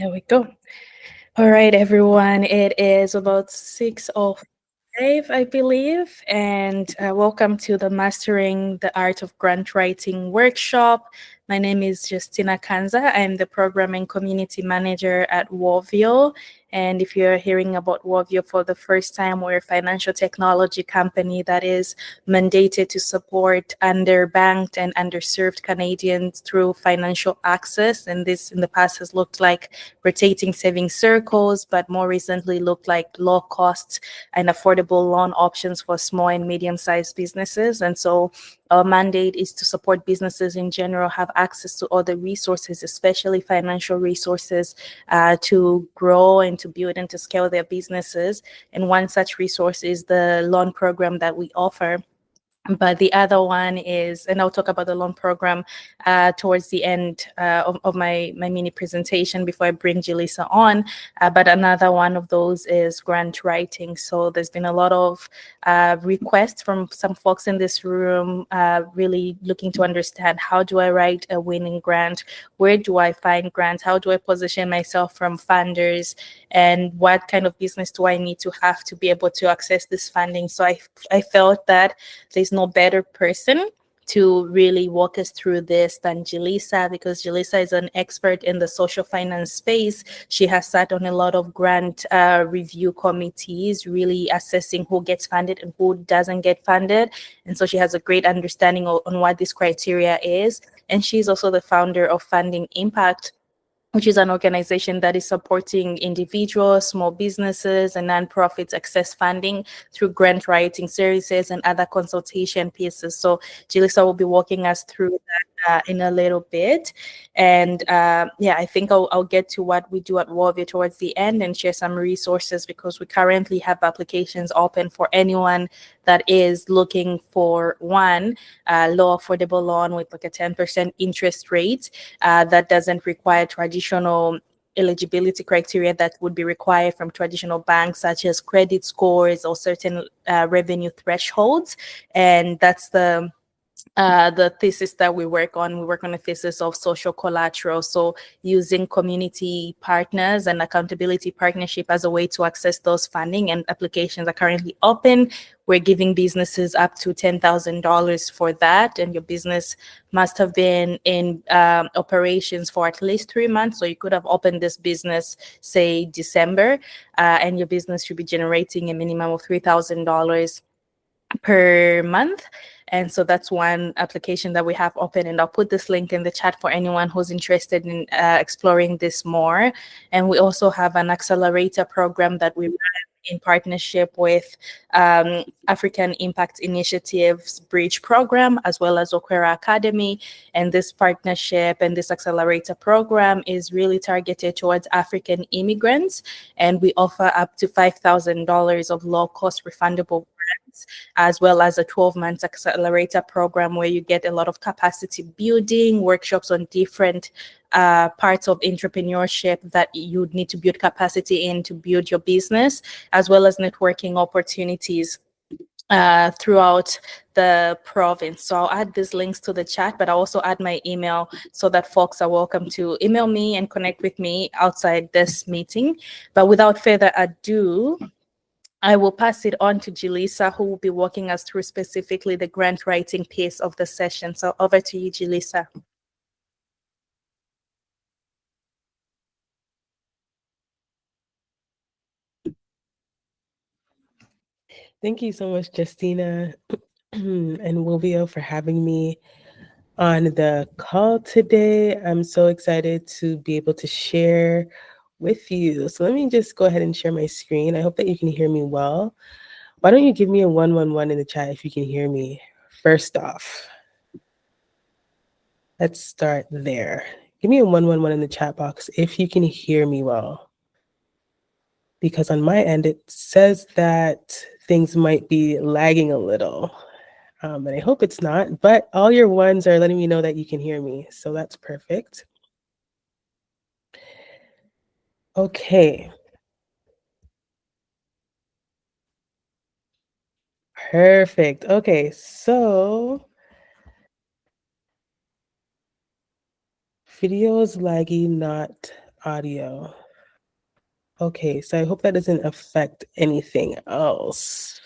There we go. All right, everyone. It is about 6:05, I believe, and welcome to the Mastering the Art of Grant Writing workshop. My name is Justina Kanza. I'm the Program and Community Manager at Woveo. And if you're hearing about Woveo for the first time, we're a financial technology company that is mandated to support underbanked and underserved Canadians through financial access. And this in the past has looked like rotating saving circles, but more recently looked like low cost and affordable loan options for small and medium-sized businesses. And so our mandate is to support businesses in general have access to other resources, especially financial resources, to grow and to build and to scale their businesses. And one such resource is the loan program that we offer. But the other one is, and I'll talk about the loan program towards the end of my mini presentation before I bring Jillisa on. But another one of those is grant writing. So there's been a lot of requests from some folks in this room really looking to understand, how do I write a winning grant? Where do I find grants? How do I position myself from funders? And what kind of business do I need to have to be able to access this funding? So I felt that there's no better person to really walk us through this than Jillisa, because Jillisa is an expert in the social finance space. She has sat on a lot of grant review committees, really assessing who gets funded and who doesn't get funded. And so she has a great understanding on what this criteria is. And she's also the founder of Funding Impact, which is an organization that is supporting individuals, small businesses, and nonprofits access funding through grant writing services and other consultation pieces. So Jillisa will be walking us through that in a little bit. And yeah, I think I'll get to what we do at Woveo towards the end and share some resources, because we currently have applications open for anyone that is looking for one low affordable loan with like a 10% interest rate that doesn't require traditional eligibility criteria that would be required from traditional banks, such as credit scores or certain revenue thresholds. And that's the thesis that we work on. We work on a thesis of social collateral. So using community partners and accountability partnership as a way to access those funding, and applications are currently open. We're giving businesses up to $10,000 for that. And your business must have been in operations for at least 3 months. So you could have opened this business, say December, and your business should be generating a minimum of $3,000 per month. And so that's one application that we have open, and I'll put this link in the chat for anyone who's interested in exploring this more. And we also have an accelerator program that we run in partnership with African Impact Initiative's Bridge program, as well as Okwera Academy. And this partnership and this accelerator program is really targeted towards African immigrants. And we offer up to $5,000 of low-cost refundable grants, as well as a 12-month accelerator program where you get a lot of capacity building, workshops on different parts of entrepreneurship that you need to build capacity in to build your business, as well as networking opportunities throughout the province. So I'll add these links to the chat, but I'll also add my email so that folks are welcome to email me and connect with me outside this meeting. But without further ado, I will pass it on to Jillisa, who will be walking us through specifically the grant writing piece of the session. So over to you, Jillisa. Thank you so much, Justina and Woveo, for having me on the call today. I'm so excited to be able to share with you. So let me just go ahead and share my screen. I hope that you can hear me well. Why don't you give me a 111 in the chat if you can hear me? First off, let's start there. Give me a 111 in the chat box if you can hear me well. Because on my end, it says that things might be lagging a little. And I hope it's not, but all your ones are letting me know that you can hear me. So that's perfect. Okay. Perfect. Okay, so video is laggy, not audio. Okay, so I hope that doesn't affect anything else.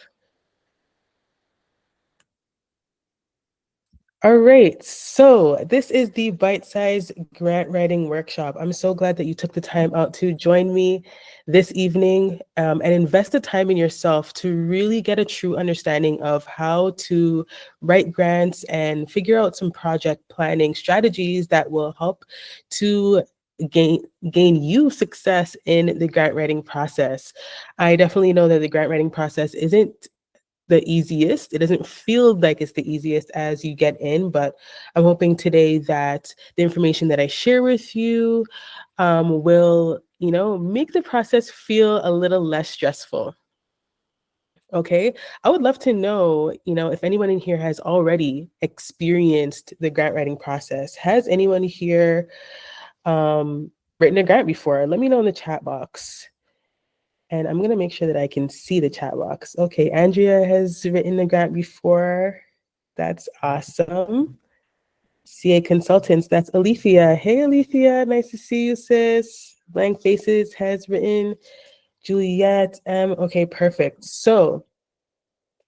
All right, so this is the Bite Size Grant Writing Workshop. I'm so glad that you took the time out to join me this evening and invest the time in yourself to really get a true understanding of how to write grants and figure out some project planning strategies that will help to gain gain you success in the grant writing process. I definitely know that the grant writing process isn't the easiest. It doesn't feel like it's the easiest as you get in, but I'm hoping today that the information that I share with you will, make the process feel a little less stressful. Okay. I would love to know, if anyone in here has already experienced the grant writing process. Has anyone here written a grant before? Let me know in the chat box. And I'm gonna make sure that I can see the chat box. Okay, Andrea has written the grant before. That's awesome. CA Consultants, that's Alethea. Hey, Alethea, nice to see you, sis. Blank Faces has written. Juliet, okay, perfect. So,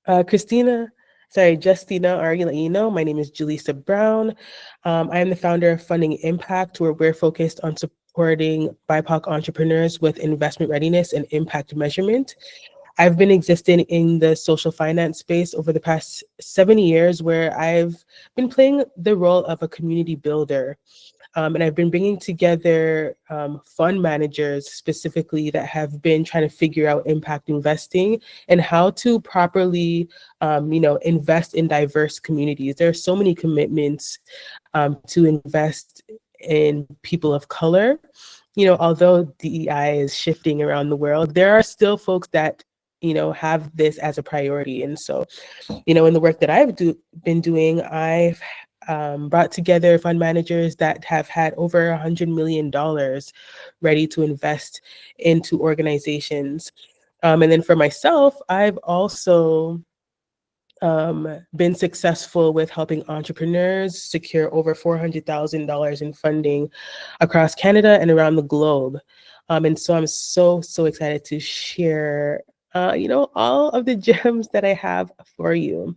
Justina, already let you know, my name is Jillisa Brown. I am the founder of Funding Impact, where we're focused on supporting BIPOC entrepreneurs with investment readiness and impact measurement. I've been existing in the social finance space over the past 7 years, where I've been playing the role of a community builder. And I've been bringing together fund managers specifically that have been trying to figure out impact investing and how to properly, invest in diverse communities. There are so many commitments to invest in people of color. Although DEI is shifting around the world, there are still folks that have this as a priority. And so in the work that been doing, I've brought together fund managers that have had over $100 million ready to invest into organizations. And then for myself, I've also been successful with helping entrepreneurs secure over $400,000 in funding across Canada and around the globe. And so I'm so excited to share, all of the gems that I have for you.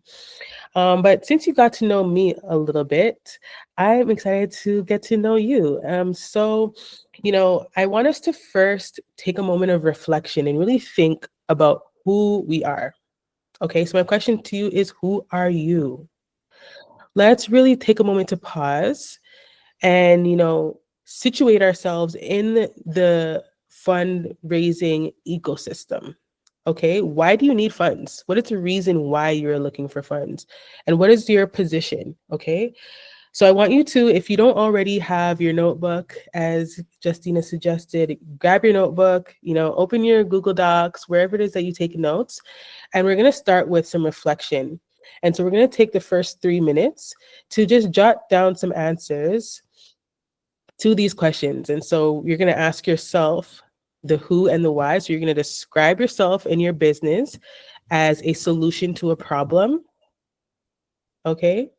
But since you got to know me a little bit, I'm excited to get to know you. I want us to first take a moment of reflection and really think about who we are. Okay, so my question to you is, who are you? Let's really take a moment to pause and, situate ourselves in the fundraising ecosystem. Okay, why do you need funds? What is the reason why you're looking for funds? And what is your position? Okay, so I want you to, if you don't already have your notebook, as Justina suggested, grab your notebook, open your Google Docs, wherever it is that you take notes, and we're going to start with some reflection. And so we're going to take the first 3 minutes to just jot down some answers to these questions. And so you're going to ask yourself the who and the why. So you're going to describe yourself and your business as a solution to a problem. Okay.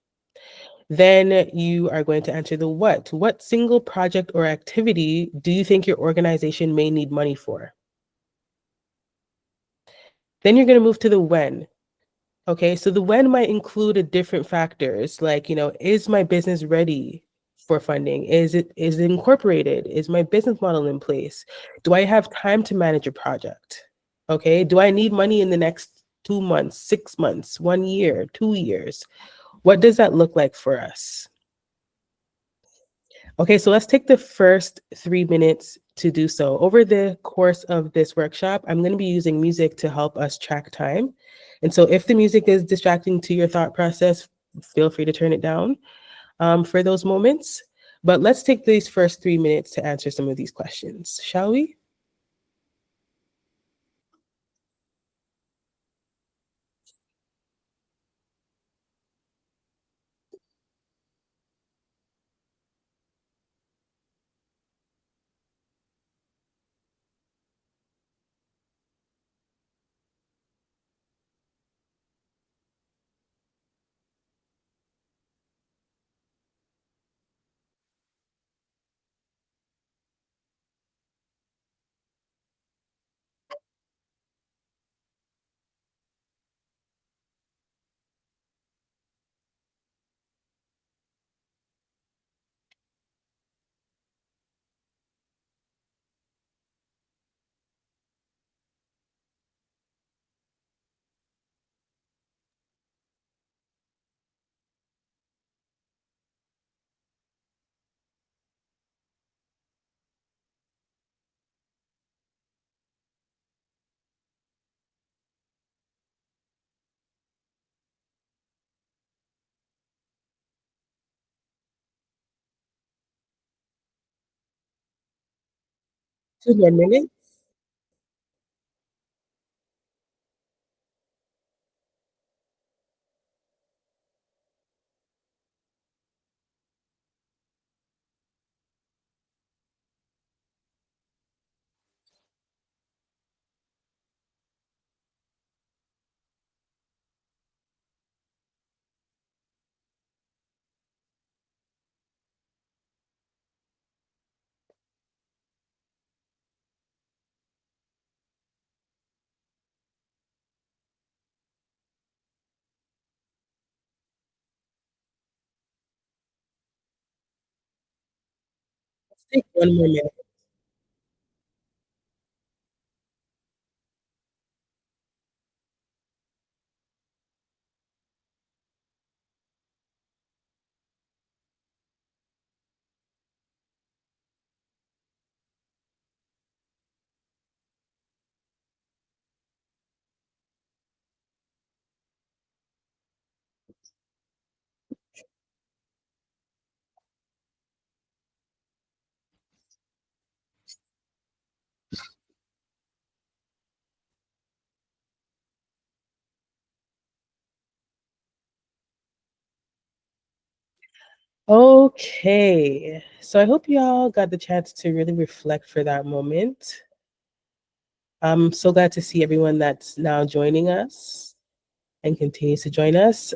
Then you are going to answer the what. What single project or activity do you think your organization may need money for? Then you're going to move to the when. Okay, so the when might include a different factors like, is my business ready for funding? Is it incorporated? Is my business model in place? Do I have time to manage a project? Okay, do I need money in the next 2 months, 6 months, 1 year, 2 years? What does that look like for us? Okay, so let's take the first 3 minutes to do so. Over the course of this workshop, I'm going to be using music to help us track time. And so if the music is distracting to your thought process, feel free to turn it down for those moments. But let's take these first 3 minutes to answer some of these questions, shall we? 2 more minutes. Let's take 1 more minute. Okay, so I hope y'all got the chance to really reflect for that moment. I'm so glad to see everyone that's now joining us and continues to join us.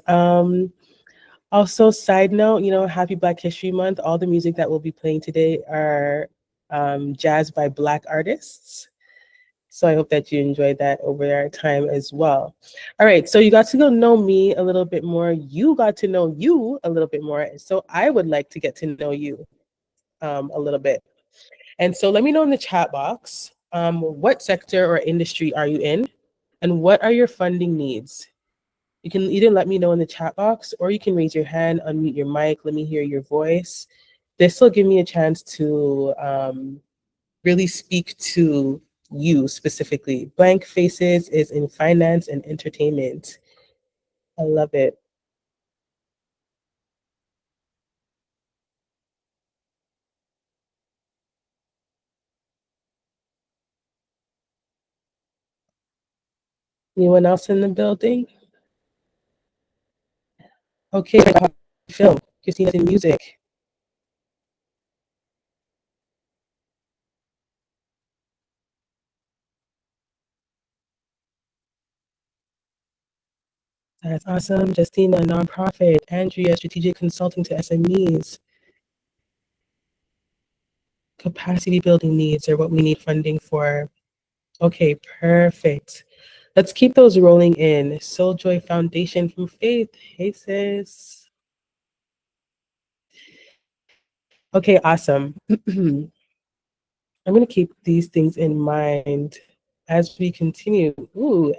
Also, side note, happy Black History Month. All the music that we'll be playing today are jazz by Black artists. So I hope that you enjoyed that over our time as well. All right, so you got to go know me a little bit more. You got to know you a little bit more. So I would like to get to know you a little bit. And so let me know in the chat box, what sector or industry are you in? And what are your funding needs? You can either let me know in the chat box or you can raise your hand, unmute your mic, let me hear your voice. This will give me a chance to really speak to you specifically. Blank Faces is in finance and entertainment. I love it. Anyone else in the building? Okay, film. Christina's in music. That's awesome. Justina, nonprofit. Andrea, strategic consulting to SMEs. Capacity building needs are what we need funding for. Okay, perfect. Let's keep those rolling in. Soul Joy Foundation from Faith. Hey, sis. Okay, awesome. I'm going to keep these things in mind as we continue. Ooh,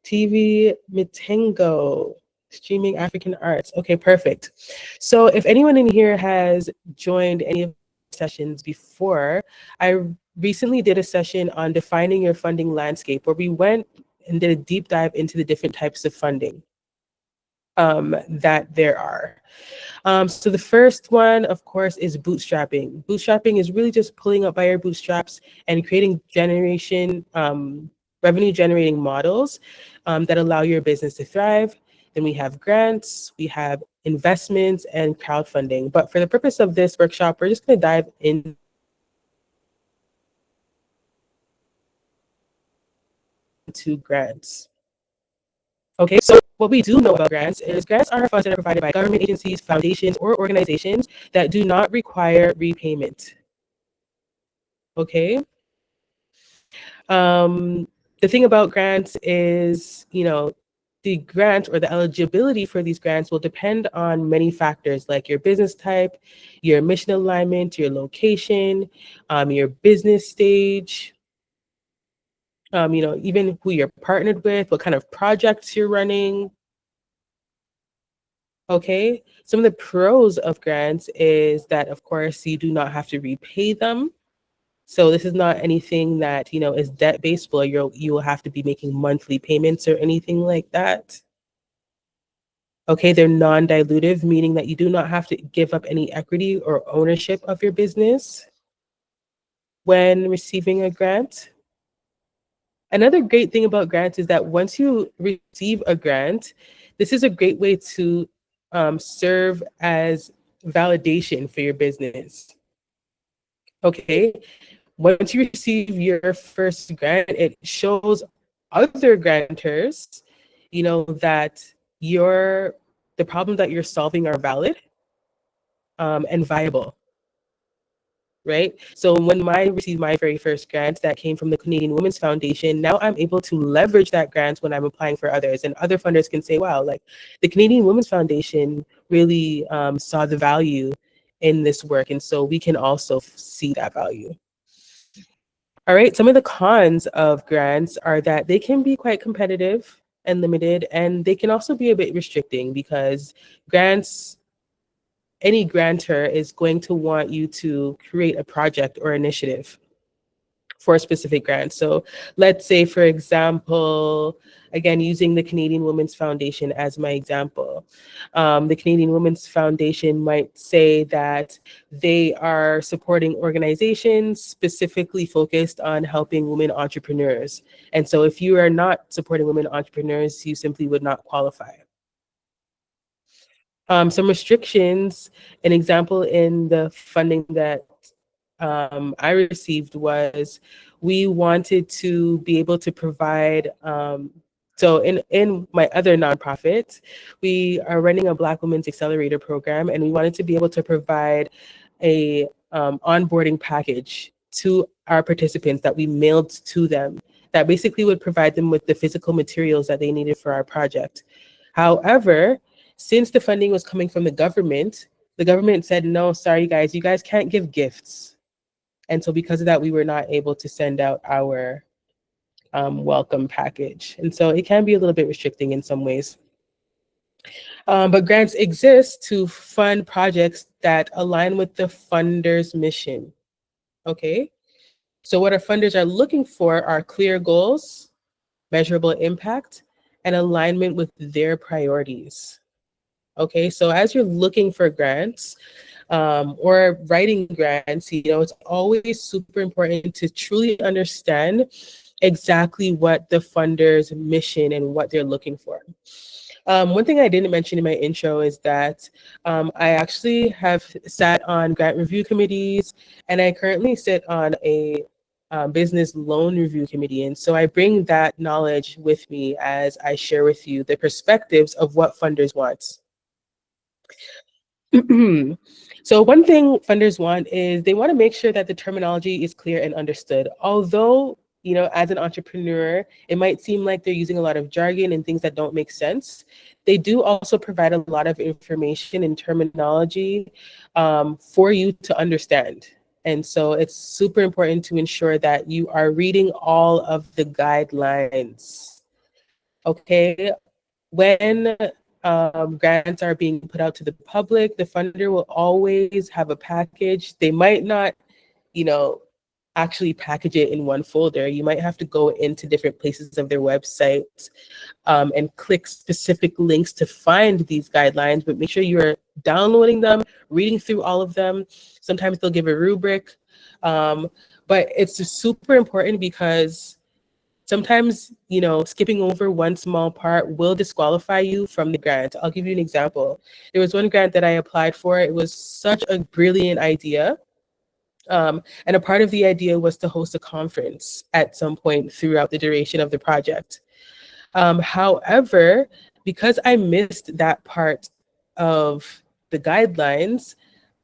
TV Mitengo, streaming African arts. Okay, perfect. So if anyone in here has joined any of the sessions before, I recently did a session on defining your funding landscape where we went and did a deep dive into the different types of funding that there are. So the first one, of course, is bootstrapping. Bootstrapping is really just pulling up by your bootstraps and creating revenue generating models that allow your business to thrive. Then we have grants, we have investments, and crowdfunding. But for the purpose of this workshop, we're just going to dive into grants. Okay, so what we do know about grants is grants are funds that are provided by government agencies, foundations, or organizations that do not require repayment. Okay. The thing about grants is, the grant or the eligibility for these grants will depend on many factors like your business type, your mission alignment, your location, your business stage, even who you're partnered with, what kind of projects you're running. Okay. Some of the pros of grants is that, of course, you do not have to repay them. So this is not anything that, is debt based where you will have to be making monthly payments or anything like that. Okay, they're non-dilutive, meaning that you do not have to give up any equity or ownership of your business. when receiving a grant. Another great thing about grants is that once you receive a grant, this is a great way to serve as validation for your business. Okay. Once you receive your first grant, it shows other grantors, that your the problems that you're solving are valid and viable, right? So when I received my very first grant that came from the Canadian Women's Foundation, now I'm able to leverage that grant when I'm applying for others, and other funders can say, "Wow, like the Canadian Women's Foundation really saw the value in this work," and so we can also see that value. All right, some of the cons of grants are that they can be quite competitive and limited, and they can also be a bit restricting because grants, any grantor is going to want you to create a project or initiative for a specific grant. So let's say, for example, again, using the Canadian Women's Foundation as my example, the Canadian Women's Foundation might say that they are supporting organizations specifically focused on helping women entrepreneurs. And so if you are not supporting women entrepreneurs, you simply would not qualify. Some restrictions, an example in the funding that I received was we wanted to be able to provide. So in my other nonprofit, we are running a Black Women's Accelerator program, and we wanted to be able to provide a onboarding package to our participants that we mailed to them that basically would provide them with the physical materials that they needed for our project. However, since the funding was coming from the government said, no, sorry, guys, you guys can't give gifts. And so because of that, we were not able to send out our welcome package. And so it can be a little bit restricting in some ways. But grants exist to fund projects that align with the funder's mission. Okay. So what our funders are looking for are clear goals, measurable impact, and alignment with their priorities. Okay, so as you're looking for grants or writing grants, it's always super important to truly understand exactly what the funder's mission and what they're looking for. One thing I didn't mention in my intro is that I actually have sat on grant review committees, and I currently sit on a business loan review committee. And so I bring that knowledge with me as I share with you the perspectives of what funders want. So one thing funders want is they want to make sure that the terminology is clear and understood. Although, as an entrepreneur, it might seem like they're using a lot of jargon and things that don't make sense. They do also provide a lot of information and terminology for you to understand. And so it's super important to ensure that you are reading all of the guidelines. Okay, when grants are being put out to the public, the funder will always have a package. They might not, actually package it in one folder. You might have to go into different places of their website and click specific links to find these guidelines, but make sure you're downloading them, reading through all of them. Sometimes they'll give a rubric, but it's super important because sometimes, skipping over one small part will disqualify you from the grant. I'll give you an example. There was one grant that I applied for. It was such a brilliant idea. And a part of the idea was to host a conference at some point throughout the duration of the project. However, because I missed that part of the guidelines,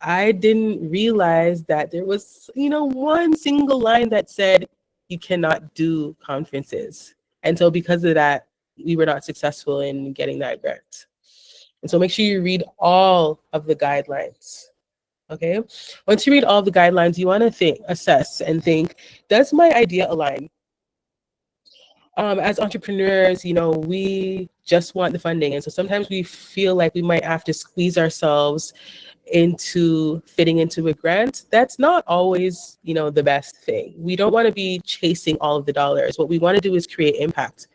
I didn't realize that there was, one single line that said you cannot do conferences. And so because of that, we were not successful in getting that grant. And so make sure you read all of the guidelines. Okay. Once you read all the guidelines, you want to assess and think, does my idea align? As entrepreneurs, we just want the funding. And so sometimes we feel like we might have to squeeze ourselves into fitting into a grant. That's not always, the best thing. We don't want to be chasing all of the dollars. What we want to do is create impact,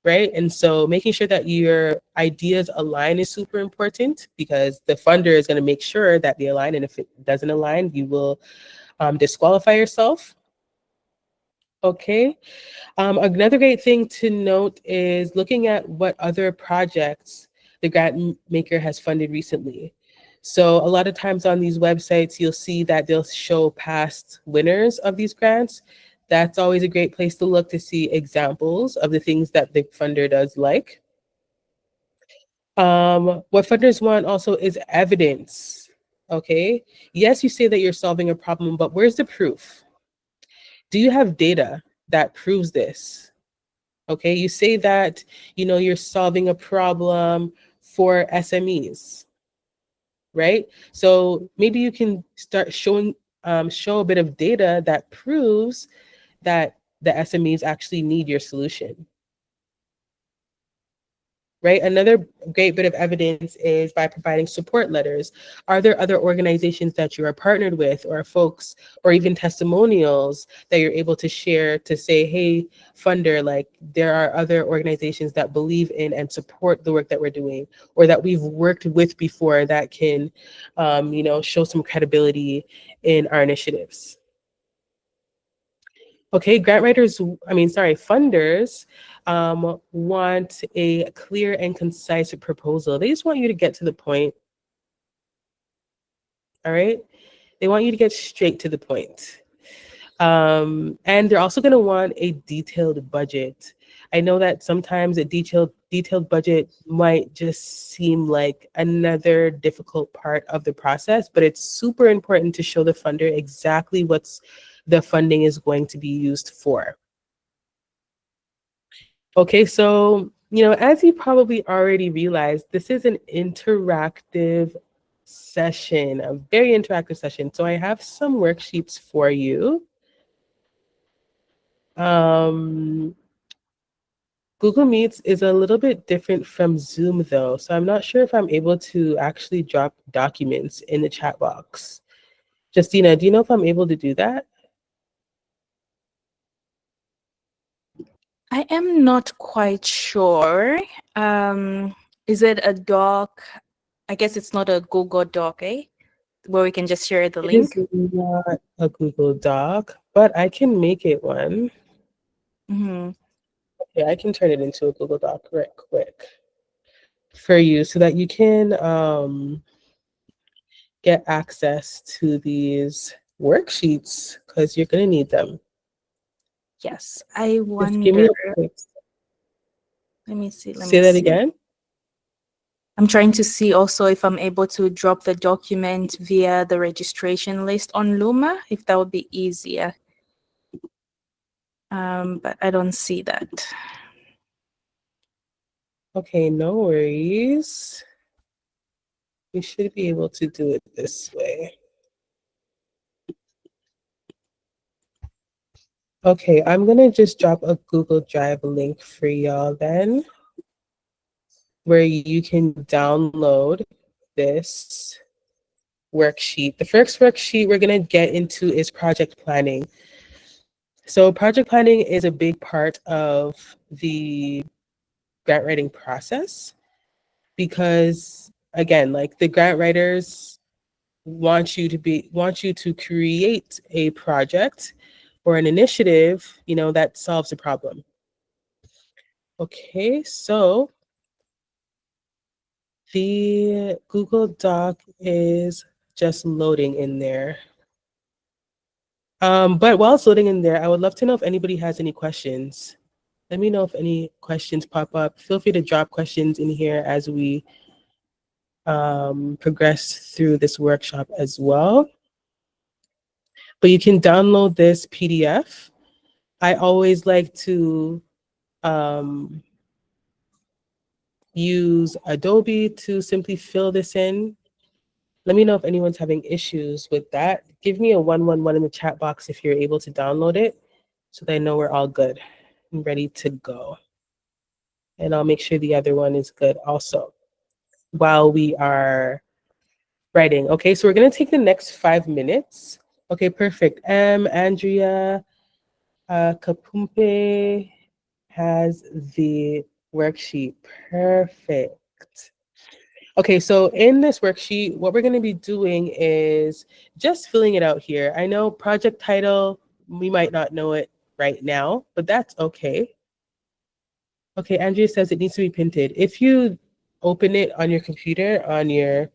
right? And so making sure that your ideas align is super important because the funder is going to make sure that they align. And if it doesn't align, you will disqualify yourself. Okay. Another great thing to note is looking at what other projects the grant maker has funded recently. So a lot of times on these websites, you'll see that they'll show past winners of these grants. That's always a great place to look to see examples of the things that the funder does like. What funders want also is evidence. Okay. Yes, you say that you're solving a problem, but where's the proof? Do you have data that proves this? Okay, you say that you're solving a problem for SMEs, right? So maybe you can start show a bit of data that proves that the SMEs actually need your solution, right? Another great bit of evidence is by providing support letters. Are there other organizations that you are partnered with, or folks, or even testimonials that you're able to share to say, hey, funder, like there are other organizations that believe in and support the work that we're doing, or that we've worked with before that can, show some credibility in our initiatives. Okay, funders want a clear and concise proposal. They just want you to get to the point. All right. They want you to get straight to the point. And they're also going to want a detailed budget. I know that sometimes a detailed budget might just seem like another difficult part of the process, but it's super important to show the funder exactly what's the funding is going to be used for. Okay, so, as you probably already realized, this is an interactive session, a very interactive session. So I have some worksheets for you. Um, Google Meets is a little bit different from Zoom though, so I'm not sure if I'm able to actually drop documents in the chat box. Justina, do you know if I'm able to do that? I am not quite sure. Is it a doc? I guess it's not a Google Doc, eh? Where we can just share the It is link. not a Google Doc, but I can make it one. Mm-hmm. Yeah, I can turn it into a Google Doc right quick for you so that you can get access to these worksheets because you're going to need them. Yes, I Just give me wonder. a quick. Let me see. Let Say me that see. again. I'm trying to see also if I'm able to drop the document via the registration list on Luma, if that would be easier. But I don't see that. Okay, no worries. We should be able to do it this way. Okay, I'm going to just drop a Google Drive link for y'all then, where you can download this worksheet. The first worksheet we're going to get into is project planning. So project planning is a big part of the grant writing process because again, like the grant writers want you to create a project or an initiative, that solves a problem. Okay, so the Google Doc is just loading in there. But while it's loading in there, I would love to know if anybody has any questions. Let me know if any questions pop up. Feel free to drop questions in here as we progress through this workshop as well. But you can download this PDF. I always like to use Adobe to simply fill this in. Let me know if anyone's having issues with that. Give me a 111 in the chat box if you're able to download it so that I know we're all good and ready to go. And I'll make sure the other one is good also while we are writing. Okay, so we're going to take the next 5 minutes. Okay, perfect. Andrea Kapumpe has the worksheet. Perfect. Okay, so in this worksheet, what we're going to be doing is just filling it out here. I know project title, we might not know it right now, but that's okay. Okay, Andrea says it needs to be printed. If you open it on your computer, on your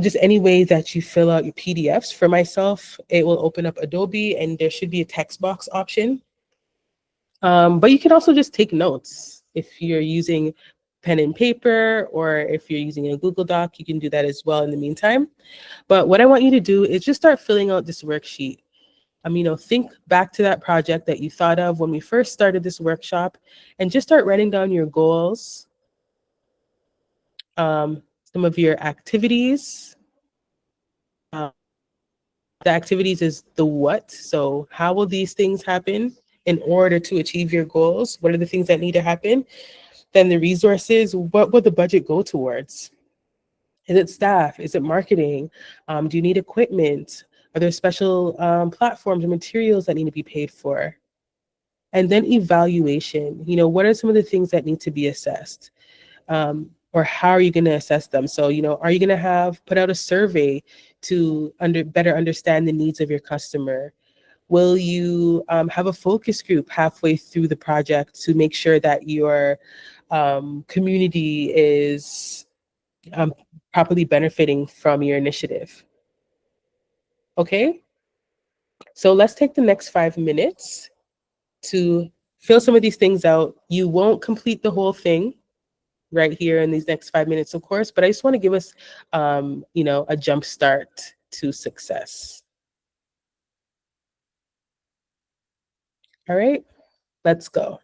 just any way that you fill out your PDFs. For myself, it will open up Adobe and there should be a text box option. But you can also just take notes if you're using pen and paper, or if you're using a Google Doc, you can do that as well in the meantime. But what I want you to do is just start filling out this worksheet. Think back to that project that you thought of when we first started this workshop and just start writing down your goals, some of your activities. Um, the activities is the what. So, how will these things happen in order to achieve your goals? What are the things that need to happen? Then the resources, what would the budget go towards? Is it staff? Is it marketing? Do you need equipment? Are there special platforms or materials that need to be paid for? And then evaluation. What are some of the things that need to be assessed? Or how are you going to assess them? So, are you going to put out a survey to better understand the needs of your customer? Will you have a focus group halfway through the project to make sure that your community is um, properly benefiting from your initiative? Okay, so let's take the next 5 minutes to fill some of these things out. You won't complete the whole thing right here in these next 5 minutes, of course, but I just want to give us, a jump start to success. All right, let's go.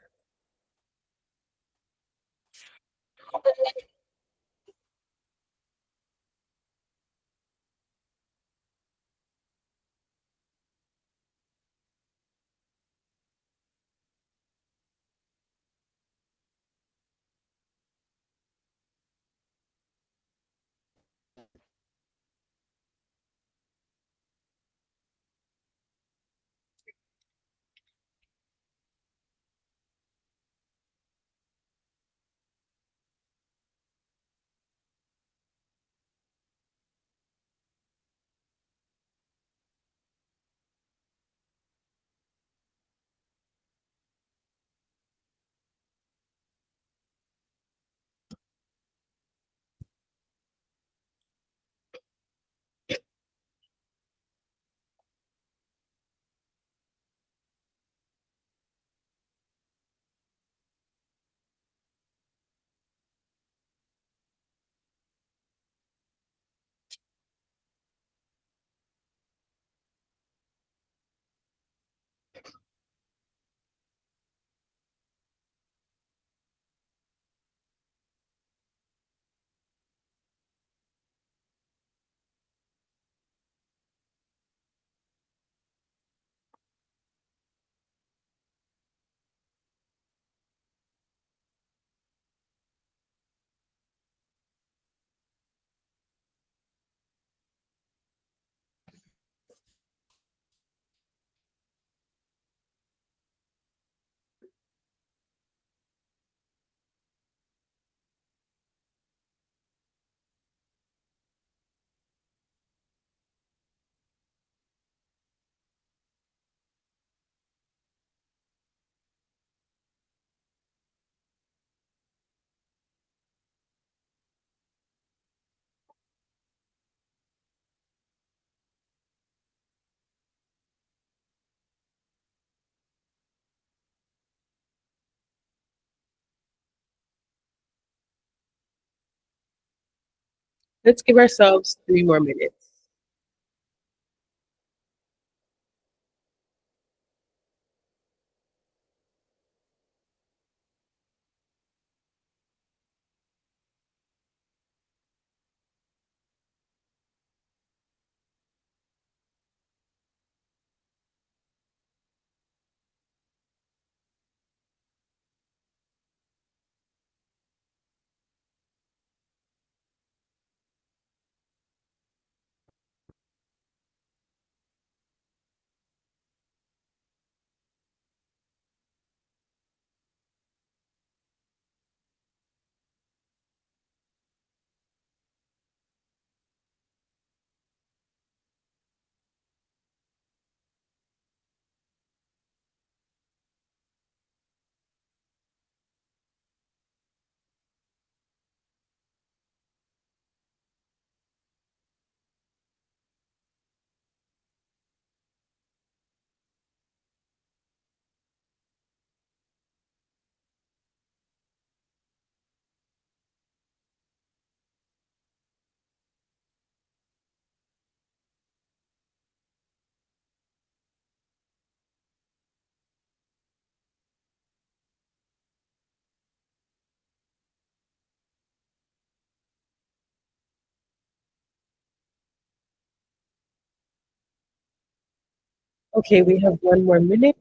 Let's give ourselves 3 more minutes. Okay, we have 1 more minute.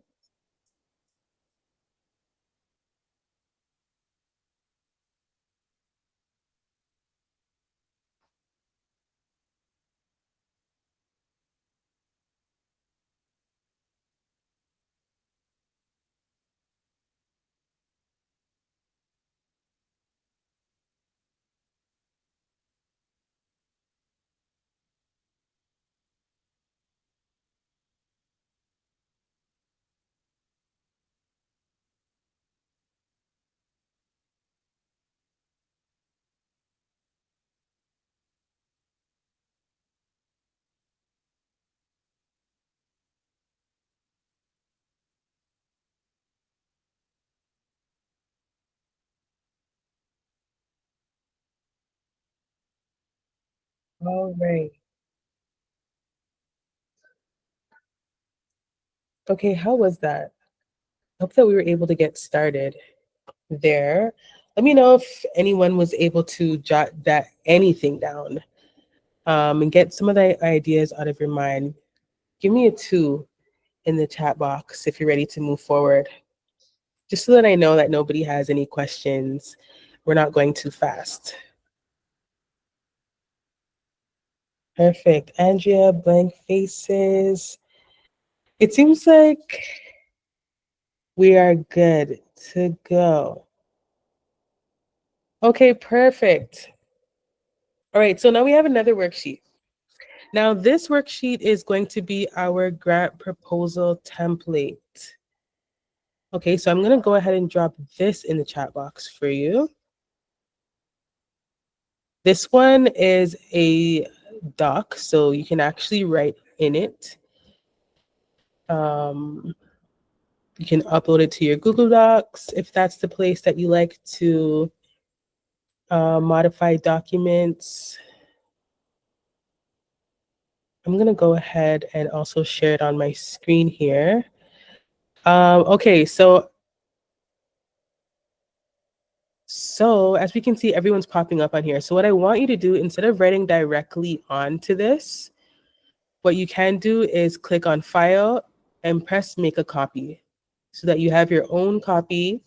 All right. Okay, how was that? Hope that we were able to get started there. Let me know if anyone was able to jot that anything down, and get some of the ideas out of your mind. Give me a two in the chat box if you're ready to move forward, just so that I know that nobody has any questions. We're not going too fast. Perfect. Andrea, blank faces. It seems like we are good to go. Okay, perfect. All right, so now we have another worksheet. Now, this worksheet is going to be our grant proposal template. Okay, so I'm going to go ahead and drop this in the chat box for you. This one is a doc, so you can actually write in it. Um, you can upload it to your Google Docs if that's the place that you like to modify documents. I'm going to go ahead and also share it on my screen here. Okay, so as we can see, everyone's popping up on here. So what I want you to do, instead of writing directly onto this, what you can do is click on File and press Make a Copy so that you have your own copy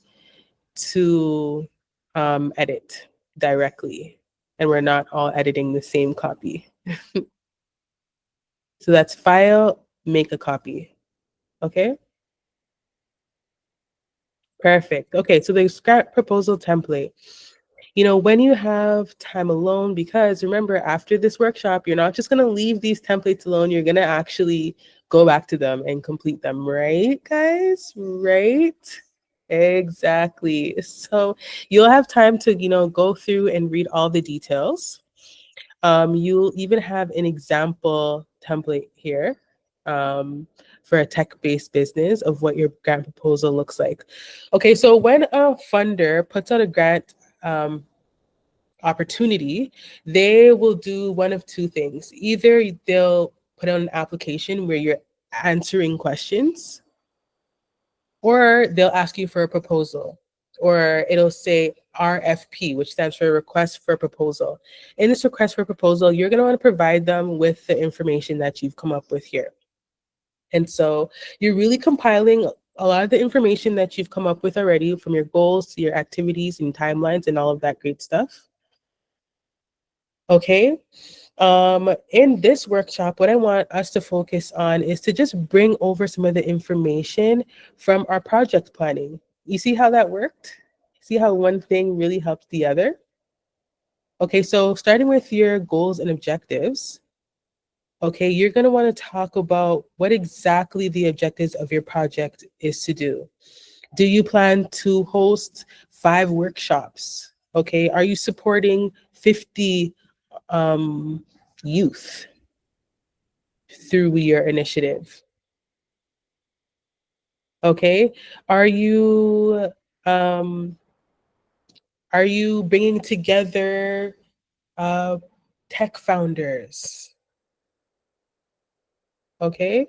to edit directly. And we're not all editing the same copy. So that's File, Make a Copy. Okay? Perfect. Okay, so the scrap proposal template. When you have time alone, because remember, after this workshop, you're not just going to leave these templates alone. You're going to actually go back to them and complete them, right, guys? Right? Exactly. So you'll have time to, go through and read all the details. You'll even have an example template here for a tech-based business of what your grant proposal looks like. Okay, so when a funder puts out a grant opportunity, they will do one of two things. Either they'll put out an application where you're answering questions, or they'll ask you for a proposal, or it'll say RFP, which stands for Request for Proposal. In this request for proposal, you're going to want to provide them with the information that you've come up with here. And so you're really compiling a lot of the information that you've come up with already, from your goals to your activities and timelines and all of that great stuff. Okay. In this workshop, what I want us to focus on is to just bring over some of the information from our project planning. You see how that worked? See how one thing really helps the other? Okay, so starting with your goals and objectives, okay, you're going to want to talk about what exactly the objectives of your project is to do. Do you plan to host 5 workshops? Okay, are you supporting 50 youth through your initiative? Okay, are you um, bringing together uh, tech founders? Okay,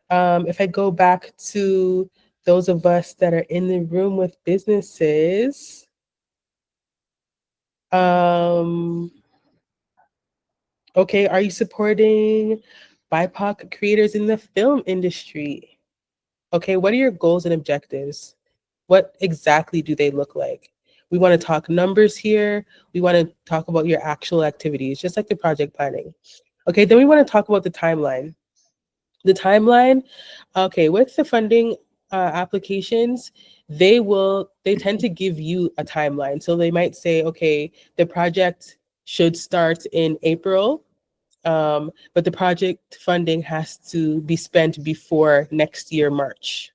if I go back to those of us that are in the room with businesses, um, okay, are you supporting BIPOC creators in the film industry. Okay, what are your goals and objectives? What exactly do they look like? We want to talk numbers here. We want to talk about your actual activities, just like the project planning. Okay, then we want to talk about the timeline. The timeline, okay, with the funding applications, they tend to give you a timeline. So they might say, okay, the project should start in April, but the project funding has to be spent before next year, March.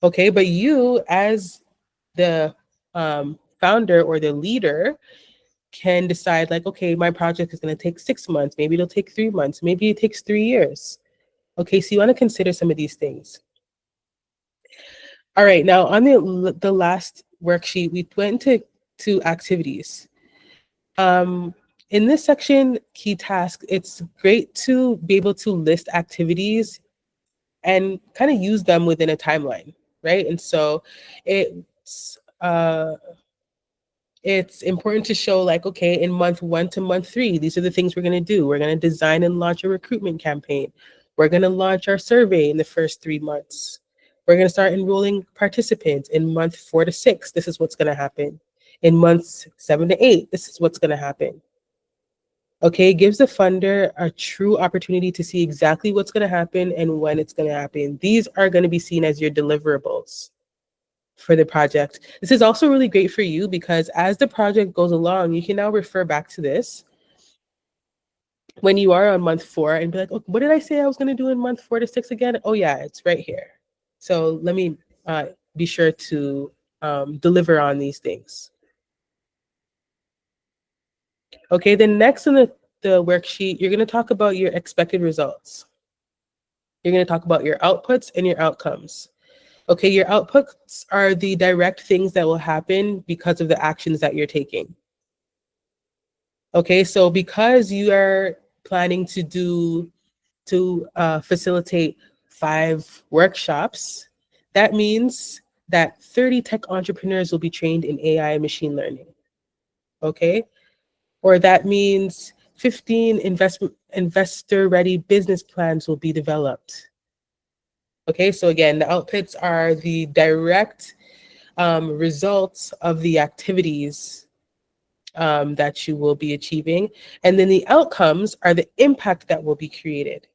Okay, but you as the founder or the leader can decide like, okay, my project is going to take 6 months, maybe it'll take 3 months, maybe it takes 3 years. Okay, so you want to consider some of these things. All right, now on the last worksheet, we went to activities. Um, in this section, key tasks, it's great to be able to list activities and kind of use them within a timeline, right? And so it's important to show like, okay, in month 1 to month 3, these are the things we're going to do. We're going to design and launch a recruitment campaign. We're going to launch our survey in the first 3 months. We're going to start enrolling participants in month 4 to 6. This is what's going to happen. In months 7 to 8, this is what's going to happen. Okay, it gives the funder a true opportunity to see exactly what's going to happen and when it's going to happen. These are going to be seen as your deliverables for the project. This is also really great for you because as the project goes along, you can now refer back to this when you are on month 4 and be like, oh, what did I say I was going to do in month 4 to 6 again? Oh, yeah, it's right here. So let me be sure to deliver on these things. Okay, then next in the worksheet, you're going to talk about your expected results. You're going to talk about your outputs and your outcomes. Okay, your outputs are the direct things that will happen because of the actions that you're taking. Okay, so because you are planning to facilitate 5 workshops, that means that 30 tech entrepreneurs will be trained in AI and machine learning. Okay, or that means 15 investor-ready business plans will be developed. Okay, so again, the outputs are the direct results of the activities that you will be achieving. And then the outcomes are the impact that will be created.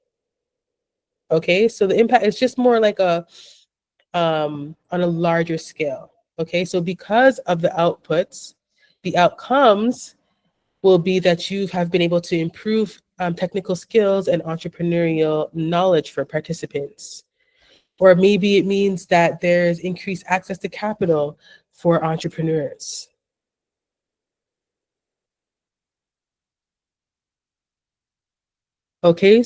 Okay, so the impact is just more like on a larger scale. Okay, so because of the outputs, the outcomes will be that you have been able to improve technical skills and entrepreneurial knowledge for participants. Or maybe it means that there's increased access to capital for entrepreneurs. Okay,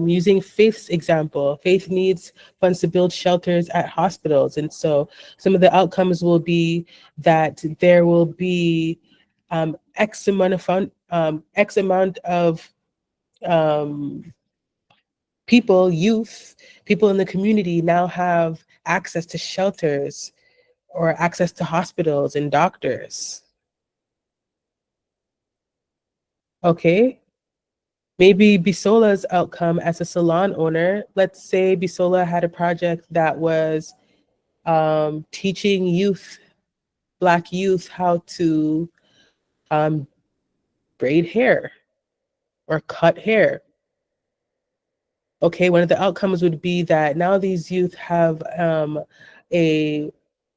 using Faith's example, Faith needs funds to build shelters at hospitals. And so some of the outcomes will be that there will be X amount of um, people in the community now have access to shelters or access to hospitals and doctors. Okay, maybe Bisola's outcome as a salon owner. Let's say Bisola had a project that was teaching Black youth, how to um, braid hair or cut hair. Okay, one of the outcomes would be that now these youth have a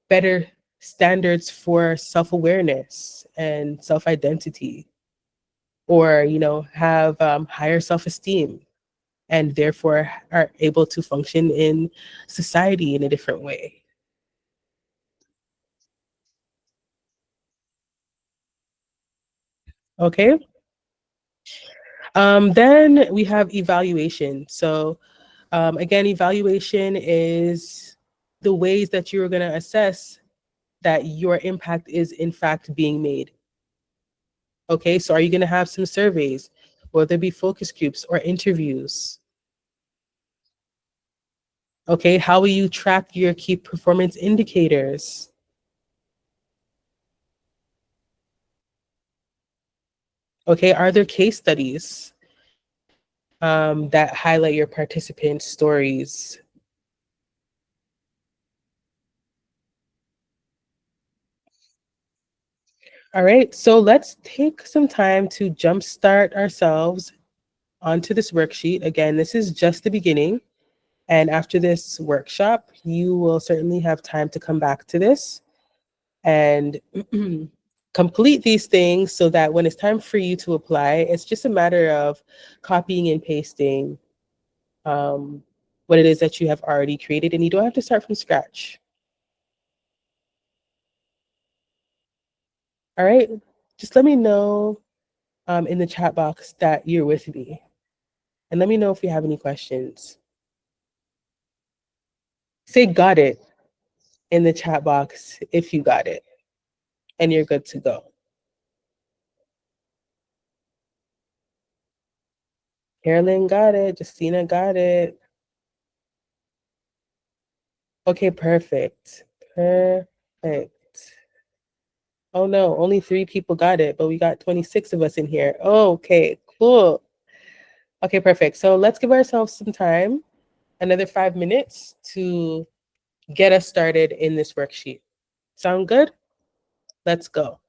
better standards for self-awareness and self-identity, or have higher self-esteem, and therefore are able to function in society in a different way. Okay. Then we have evaluation. So again, evaluation is the ways that you're going to assess that your impact is in fact being made. Okay, so are you going to have some surveys? Will there be focus groups or interviews? Okay, how will you track your key performance indicators? Okay, are there case studies? that highlight your participants' stories. All right, so let's take some time to jumpstart ourselves onto this worksheet. Again, this is just the beginning. And after this workshop, you will certainly have time to come back to this and complete these things so that when it's time for you to apply, it's just a matter of copying and pasting um, what it is that you have already created, and you don't have to start from scratch. All right, just let me know in the chat box that you're with me, and let me know if you have any questions. Say got it in the chat box if you got it, and you're good to go. Carolyn got it. Justina got it. Okay, perfect. Perfect. Oh no, only 3 people got it, but we got 26 of us in here. Okay, cool. Okay, perfect. So let's give ourselves some time, another 5 minutes to get us started in this worksheet. Sound good? Let's go.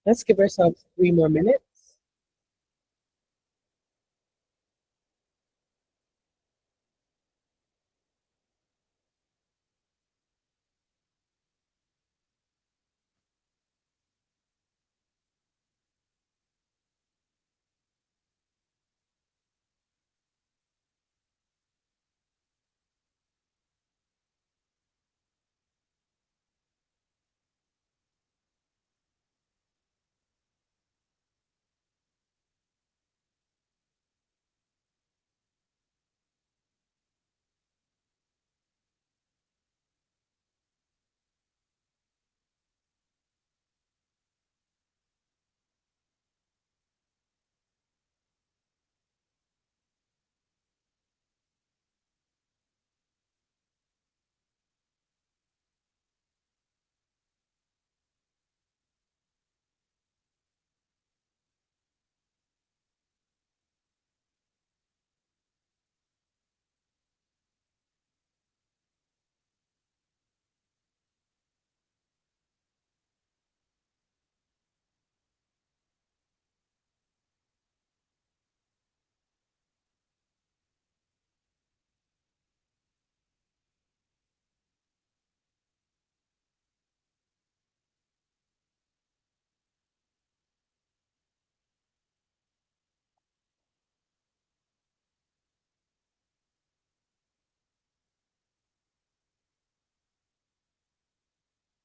Let's give ourselves 3 more minutes.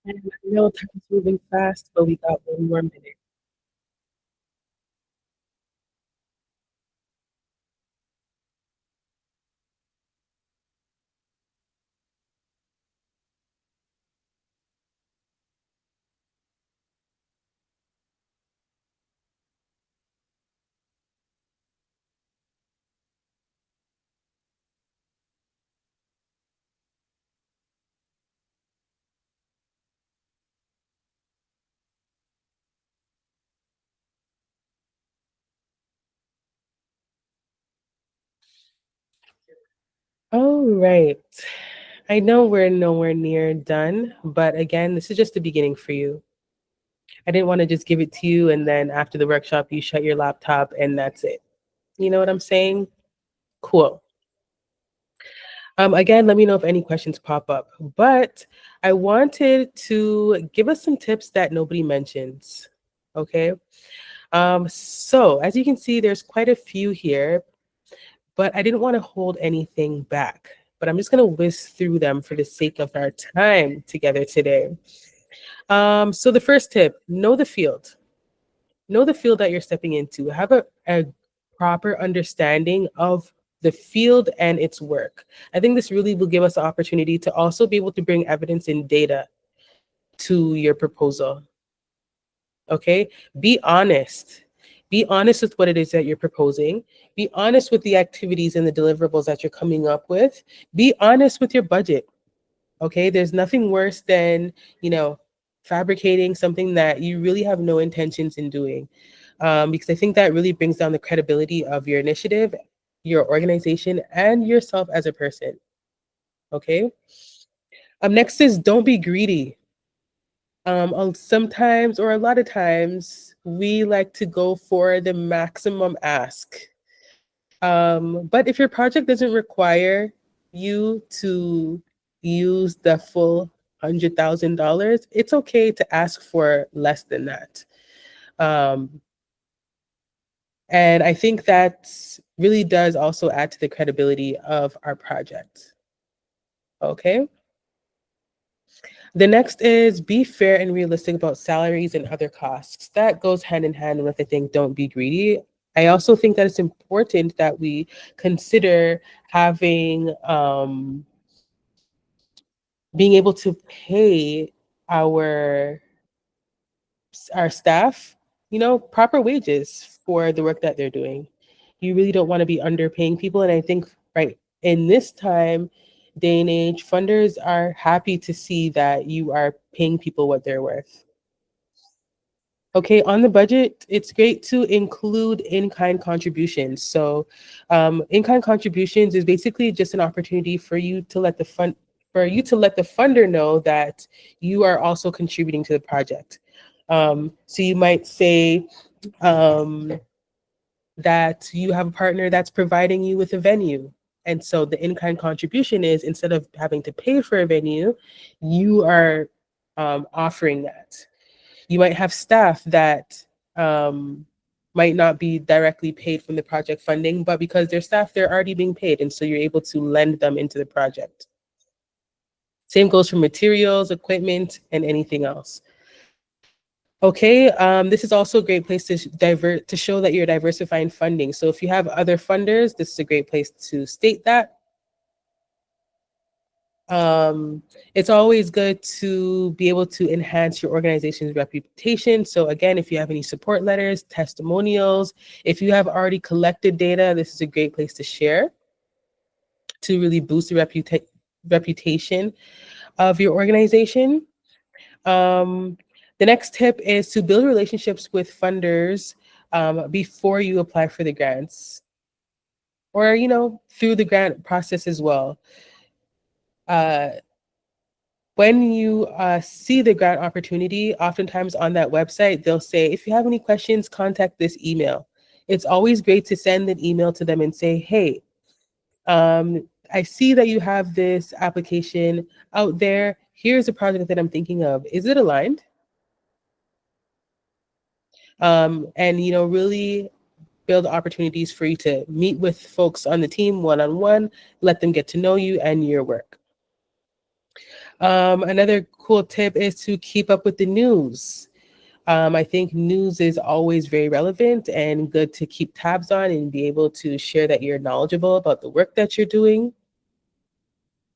And I know time's moving fast, but we got one more minute. All right. I know we're nowhere near done, but again, this is just the beginning for you. I didn't want to just give it to you and then after the workshop, you shut your laptop and that's it. You know what I'm saying? Cool. Again, let me know if any questions pop up. But I wanted to give us some tips that nobody mentions. Okay. So as you can see, there's quite a few here, but I didn't want to hold anything back. But I'm just going to whiz through them for the sake of our time together today. So the first tip, know the field. Know the field that you're stepping into. Have a proper understanding of the field and its work. I think this really will give us the opportunity to also be able to bring evidence and data to your proposal. Okay? Be honest. Be honest with what it is that you're proposing. Be honest with the activities and the deliverables that you're coming up with. Be honest with your budget. Okay? There's nothing worse than, you know, fabricating something that you really have no intentions in doing. Because I think that really brings down the credibility of your initiative, your organization, and yourself as a person. Okay. Next is don't be greedy. Sometimes or a lot of times we like to go for the maximum ask. But if your project doesn't require you to use the full $100,000, it's okay to ask for less than that. Um, and I think that really does also add to the credibility of our project. Okay. The next is be fair and realistic about salaries and other costs. That goes hand in hand with, I think, don't be greedy. I also think that it's important that we consider having being able to pay our our staff, you know, proper wages for the work that they're doing. You really don't want to be underpaying people. And I think right in this time, day and age, funders are happy to see that you are paying people what they're worth. Okay, on the budget, it's great to include in-kind contributions. So, in-kind contributions is basically just an opportunity for you to let the funder know that you are also contributing to the project. So you might say um, that you have a partner that's providing you with a venue. And so the in-kind contribution is instead of having to pay for a venue, you are offering that. You might have staff that might not be directly paid from the project funding, but because they're staff, they're already being paid. And so you're able to lend them into the project. Same goes for materials, equipment, and anything else. Okay, this is also a great place to to show that you're diversifying funding. So if you have other funders, this is a great place to state that. Um, it's always good to be able to enhance your organization's reputation. So again, if you have any support letters, testimonials, if you have already collected data, this is a great place to share to really boost the reputation of your organization. Um, the next tip is to build relationships with funders before you apply for the grants or, you know, through the grant process as well. Uh, when you see the grant opportunity, oftentimes on that website, they'll say, if you have any questions, contact this email. It's always great to send an email to them and say, hey, I see that you have this application out there. Here's a project that I'm thinking of. Is it aligned? And, you know, really build opportunities for you to meet with folks on the team one-on-one, let them get to know you and your work. Another cool tip is to keep up with the news. I think news is always very relevant and good to keep tabs on and be able to share that you're knowledgeable about the work that you're doing.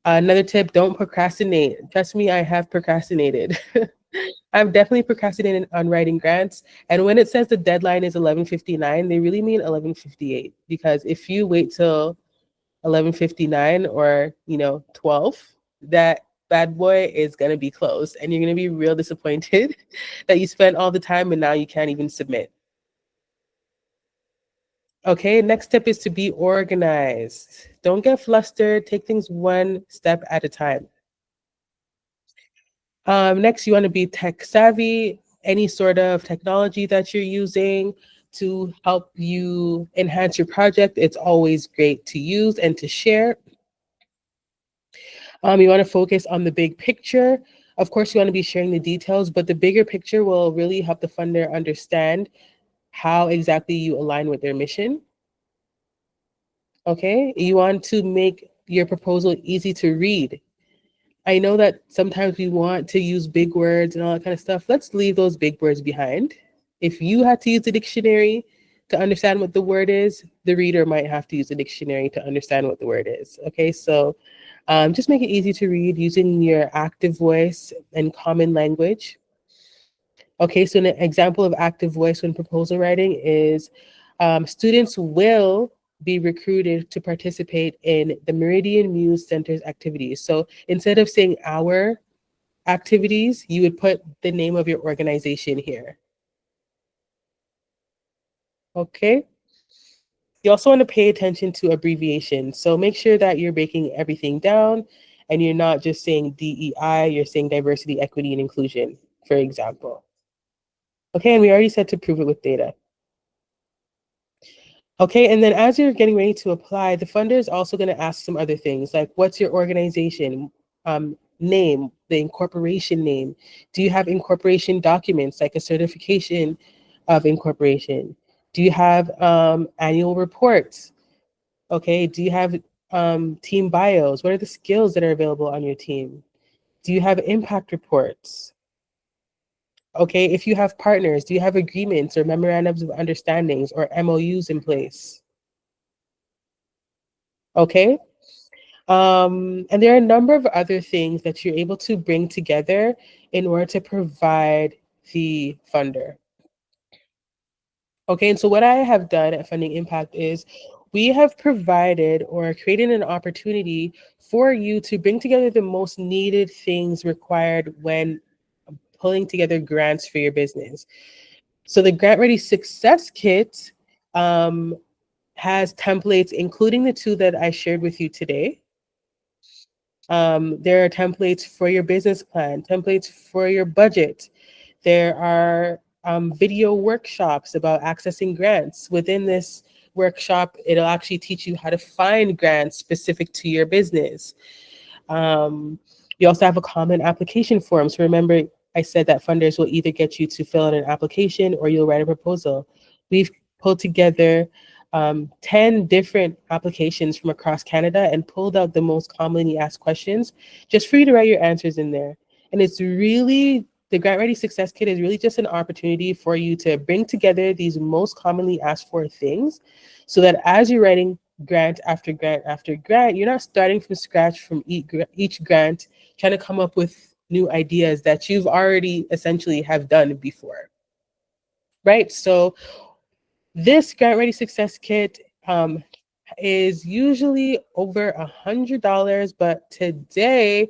Another tip, don't procrastinate. Trust me, I have procrastinated. I've definitely procrastinated on writing grants. And when it says the deadline is 11:59, they really mean 11:58. Because if you wait till 11:59 or, 12, that bad boy is going to be closed. And you're going to be real disappointed that you spent all the time and now you can't even submit. Okay, next tip is to be organized. Don't get flustered. Take things one step at a time. Next, you want to be tech savvy. Any sort of technology that you're using to help you enhance your project, it's always great to use and to share. You want to focus on the big picture. Of course, you want to be sharing the details, but the bigger picture will really help the funder understand how exactly you align with their mission. Okay, you want to make your proposal easy to read. I know that sometimes we want to use big words and all that kind of stuff. Let's leave those big words behind. If you had to use the dictionary to understand what the word is, the reader might have to use the dictionary to understand what the word is. Okay, so just make it easy to read using your active voice and common language. Okay, so an example of active voice when proposal writing is students will be recruited to participate in the Meridian Muse Center's activities. So instead of saying our activities, you would put the name of your organization here. Okay. You also want to pay attention to abbreviations. So make sure that you're breaking everything down and you're not just saying DEI, you're saying diversity, equity, and inclusion, for example. Okay, and we already said to prove it with data. Okay, and then as you're getting ready to apply, the funder is also going to ask some other things like what's your organization name, the incorporation name? Do you have incorporation documents like a certification of incorporation? Do you have annual reports? Okay, do you have team bios? What are the skills that are available on your team? Do you have impact reports? Okay, if you have partners, do you have agreements or memorandums of understandings or MOUs in place? Okay. And there are a number of other things that you're able to bring together in order to provide the funder. Okay, and so what I have done at Funding Impact is we have provided or created an opportunity for you to bring together the most needed things required when pulling together grants for your business. So the Grant Ready Success Kit has templates, including the two that I shared with you today. There are templates for your business plan, templates for your budget. There are video workshops about accessing grants. Within this workshop, it'll actually teach you how to find grants specific to your business. We also have a common application form. So remember, I said that funders will either get you to fill out an application or you'll write a proposal. We've pulled together 10 different applications from across Canada and pulled out the most commonly asked questions just for you to write your answers in there. And it's really, the Grant Ready Success Kit is really just an opportunity for you to bring together these most commonly asked for things so that as you're writing grant after grant after grant, you're not starting from scratch from each grant, trying to come up with new ideas that you've already essentially have done before. Right? So this Grant Ready Success Kit is usually over $100, but today,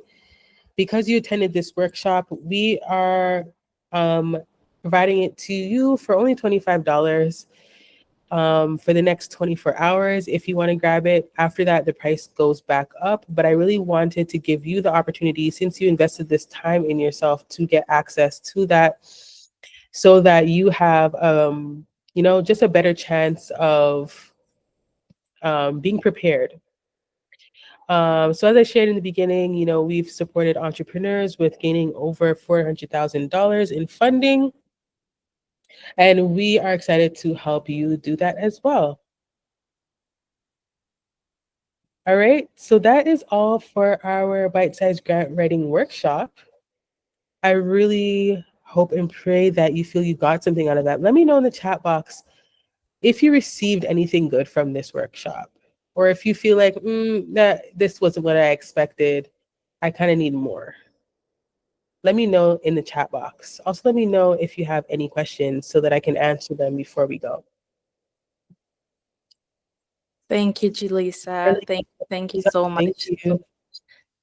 because you attended this workshop, we are providing it to you for only $25 for the next 24 hours. If you want to grab it, after that, the price goes back up. But I really wanted to give you the opportunity, since you invested this time in yourself, to get access to that so that you have, just a better chance of being prepared. So as I shared in the beginning, we've supported entrepreneurs with gaining over $400,000 in funding, and we are excited to help you do that as well. All right, so that is all for our bite-sized grant writing workshop. I really hope and pray that you feel you got something out of that. Let me know in the chat box if you received anything good from this workshop, or if you feel like that this wasn't what I expected, I kind of need more. Let me know in the chat box. Also, let me know if you have any questions so that I can answer them before we go. Thank you, Jillisa. Really, Thank you so thank much. you.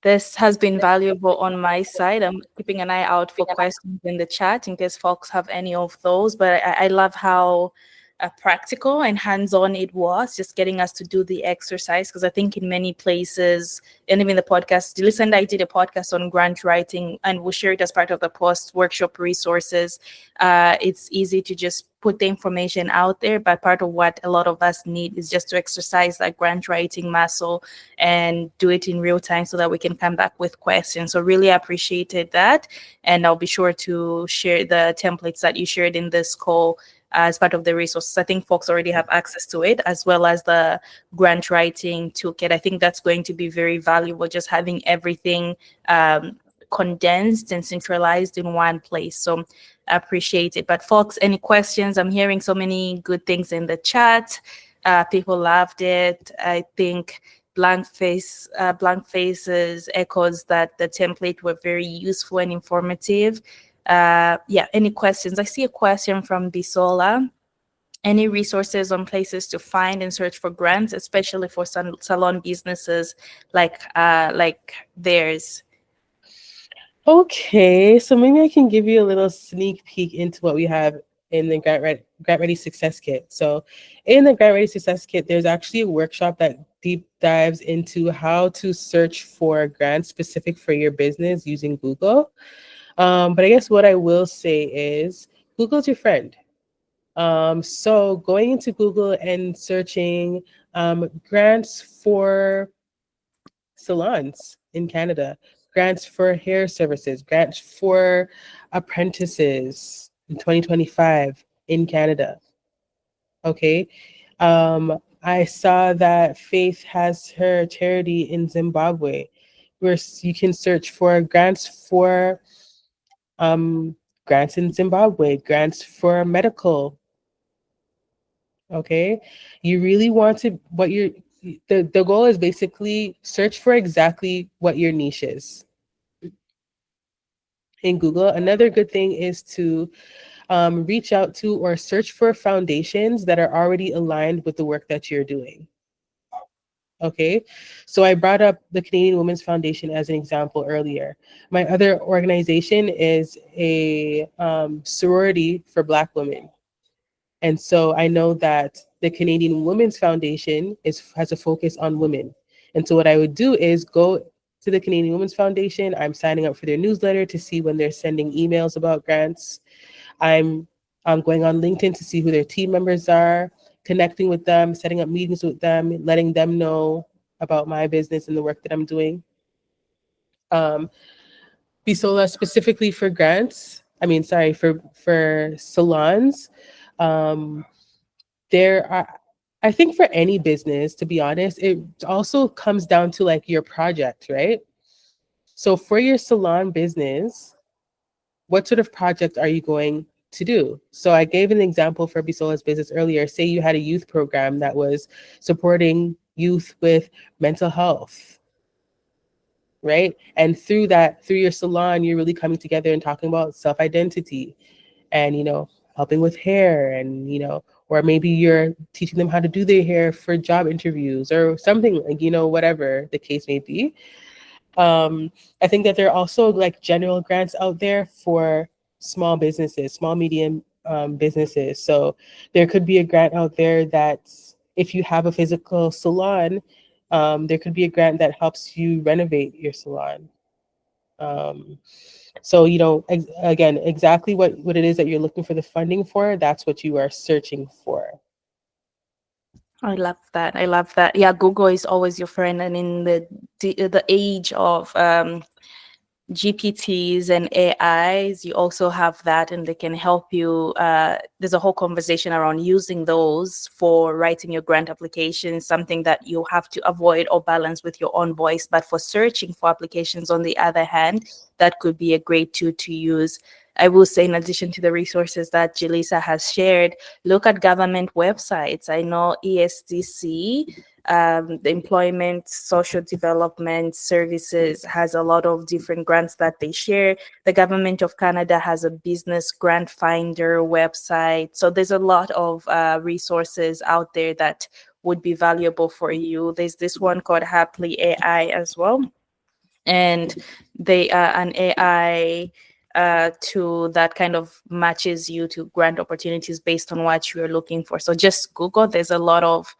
This has been valuable on my side. I'm keeping an eye out for questions in the chat in case folks have any of those. But I love how practical and hands-on it was, just getting us to do the exercise. Because I think in many places, and even the podcast, Lisa and I did a podcast on grant writing, and we'll share it as part of the post workshop resources. It's easy to just put the information out there, but part of what a lot of us need is just to exercise that grant writing muscle and do it in real time so that we can come back with questions. So really appreciated that. And I'll be sure to share the templates that you shared in this call as part of the resources. I think folks already have access to it, as well as the grant writing toolkit. I think that's going to be very valuable, just having everything condensed and centralized in one place. So I appreciate it. But folks, any questions? I'm hearing so many good things in the chat. People loved it. I think blank faces echoes that the template were very useful and informative. Yeah, any questions? I see a question from Bisola. Any resources on places to find and search for grants, especially for salon businesses like theirs? Okay, so maybe I can give you a little sneak peek into what we have in the Grant Ready Success Kit. So, in the Grant Ready Success Kit, there's actually a workshop that deep dives into how to search for grants specific for your business using Google. But I guess what I will say is Google's your friend. So going into Google and searching grants for salons in Canada, grants for hair services, grants for apprentices in 2025 in Canada. Okay. I saw that Faith has her charity in Zimbabwe where you can search for um, grants in Zimbabwe, grants for medical. Okay. You really want to, the goal is basically search for exactly what your niche is in Google. Another good thing is to reach out to or search for foundations that are already aligned with the work that you're doing. Okay, so I brought up the Canadian Women's Foundation as an example earlier. My other organization is a sorority for Black women. And so I know that the Canadian Women's Foundation has a focus on women. And so what I would do is go to the Canadian Women's Foundation. I'm signing up for their newsletter to see when they're sending emails about grants. I'm going on LinkedIn to see who their team members are, connecting with them, setting up meetings with them, letting them know about my business and the work that I'm doing. Um, Bisola specifically for grants. I mean, sorry, for salons. Um, there are, I think for any business, to be honest, it also comes down to like your project, right? So for your salon business, what sort of project are you going to do? So I gave an example for Bisola's business earlier. Say you had a youth program that was supporting youth with mental health, right? And through that, through your salon, you're really coming together and talking about self-identity and, helping with hair and, or maybe you're teaching them how to do their hair for job interviews or something like, whatever the case may be. I think that there are also like general grants out there for small businesses, small, medium businesses. So there could be a grant out there that if you have a physical salon, there could be a grant that helps you renovate your salon. Um, so, again, exactly what it is that you're looking for the funding for, that's what you are searching for. I love that. I love that. Yeah, Google is always your friend, and in the age of GPTs and AIs, you also have that, and they can help you. There's a whole conversation around using those for writing your grant application, something that you have to avoid or balance with your own voice. But for searching for applications, on the other hand, that could be a great tool to use. I will say, in addition to the resources that Jillisa has shared, look at government websites. I know ESDC, the Employment Social Development Services, has a lot of different grants that they share. The government of Canada has a business grant finder website. So there's a lot of resources out there that would be valuable for you. There's this one called Happily AI as well, and they are an AI tool that kind of matches you to grant opportunities based on what you're looking for. So just Google. There's a lot of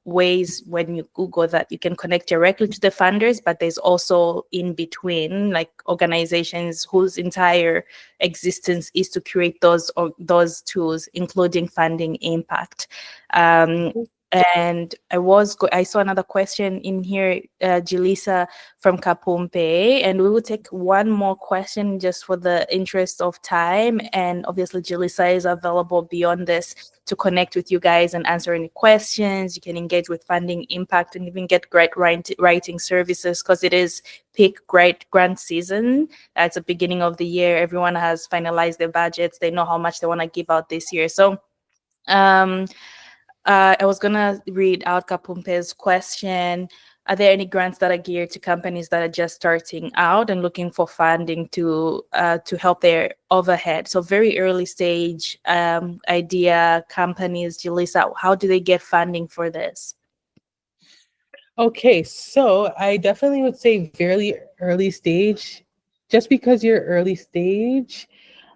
ways when you Google that you can connect directly to the funders, but there's also in between, like organizations whose entire existence is to create those tools, including funding impact. Um, and I saw another question in here, Jilisa from Kapumpe, and we will take one more question just for the interest of time. And obviously, Jilisa is available beyond this to connect with you guys and answer any questions. You can engage with funding impact and even get great writing services, because it is peak great grant season. At the beginning of the year, everyone has finalized their budgets. They know how much they want to give out this year. So, um, I was gonna read out Kapumpe's question. Are there any grants that are geared to companies that are just starting out and looking for funding to help their overhead? So very early stage idea companies. Jilisa, how do they get funding for this? Okay, so I definitely would say very early stage. Just because you're early stage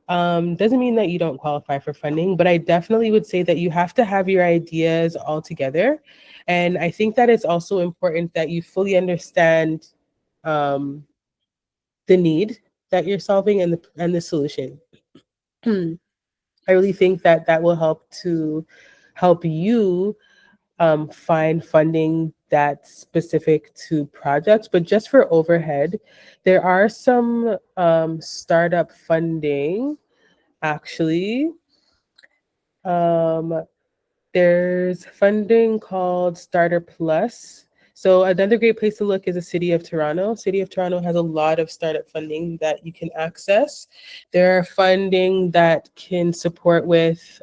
doesn't mean that you don't qualify for funding, but I definitely would say that you have to have your ideas all together. And I think that it's also important that you fully understand um, the need that you're solving and the solution. I really think that that will help you find funding that's specific to projects. But just for overhead, there are some startup funding actually. Um, there's funding called Starter Plus. So another great place to look is the City of Toronto. City of Toronto has a lot of startup funding that you can access. There are funding that can support with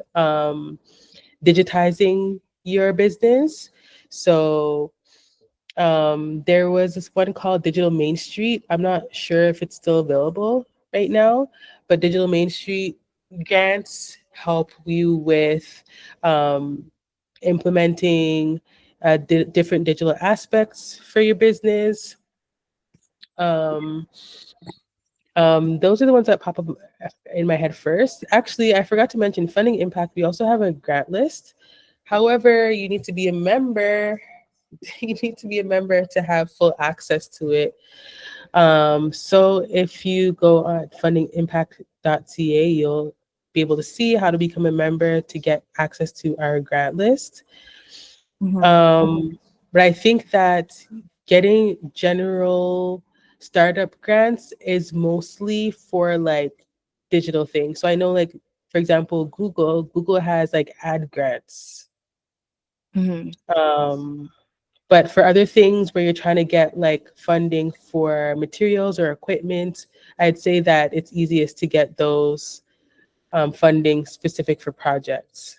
digitizing your business. So there was this one called Digital Main Street. I'm not sure if it's still available right now, but Digital Main Street grants help you with um, implementing different digital aspects for your business. Um, those are the ones that pop up in my head first. Actually, I forgot to mention Funding Impact. We also have a grant list. However, you need to be a member. You need to be a member to have full access to it. So if you go on fundingimpact.ca, you'll be able to see how to become a member to get access to our grant list. Mhm. But I think that getting general startup grants is mostly for like digital things. So I know, like, for example, Google has like ad grants. Mhm. Um, but for other things where you're trying to get like funding for materials or equipment, I'd say that it's easiest to get those funding specific for projects.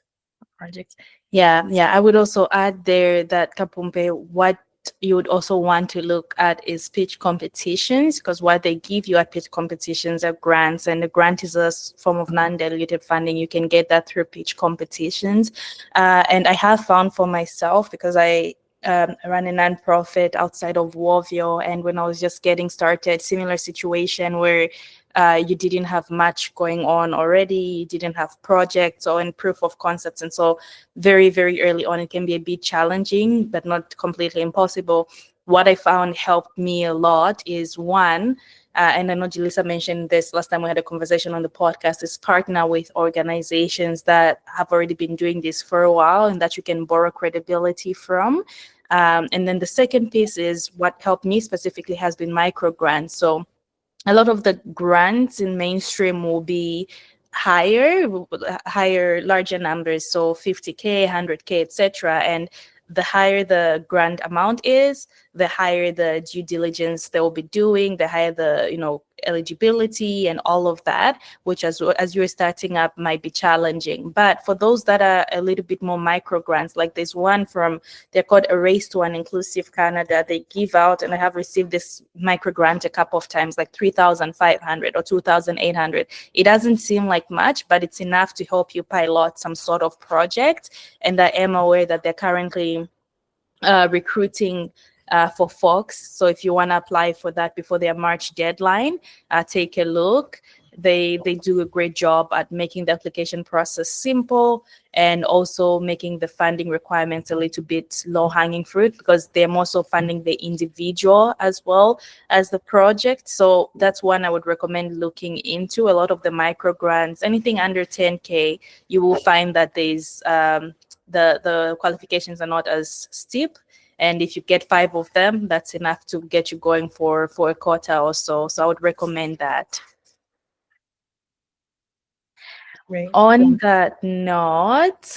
Projects. Yeah, yeah. I would also add there that Kapumpe, what you would also want to look at is pitch competitions, because what they give you at pitch competitions are grants, and the grant is a form of non-dilutive funding. You can get that through pitch competitions. And I have found for myself, because I run a nonprofit outside of Woveo, and when I was just getting started, similar situation where you didn't have much going on already, you didn't have projects or any proof of concepts. And so very, very early on, it can be a bit challenging, but not completely impossible. What I found helped me a lot is one, and I know Jilisa mentioned this last time we had a conversation on the podcast, is partner with organizations that have already been doing this for a while and that you can borrow credibility from. And then the second piece is what helped me specifically has been micro grants. So a lot of the grants in mainstream will be higher, larger numbers, so 50K, 100K, etc. And the higher the grant amount is, the higher the due diligence they will be doing, the higher the eligibility and all of that, which as you're starting up might be challenging. But for those that are a little bit more micro grants, like this one from, they're called A Race to an Inclusive Canada, they give out, and I have received this micro grant a couple of times, like 3,500 or 2,800. It doesn't seem like much, but it's enough to help you pilot some sort of project. And I am aware that they're currently recruiting for Fox. So if you want to apply for that before their March deadline, take a look. They do a great job at making the application process simple, and also making the funding requirements a little bit low hanging fruit, because they're also funding the individual as well as the project. So that's one I would recommend looking into. A lot of the micro grants, anything under 10K, you will find that there's the qualifications are not as steep, and if you get 5 of them, that's enough to get you going for a quarter or so. So I would recommend that. Right. On that note,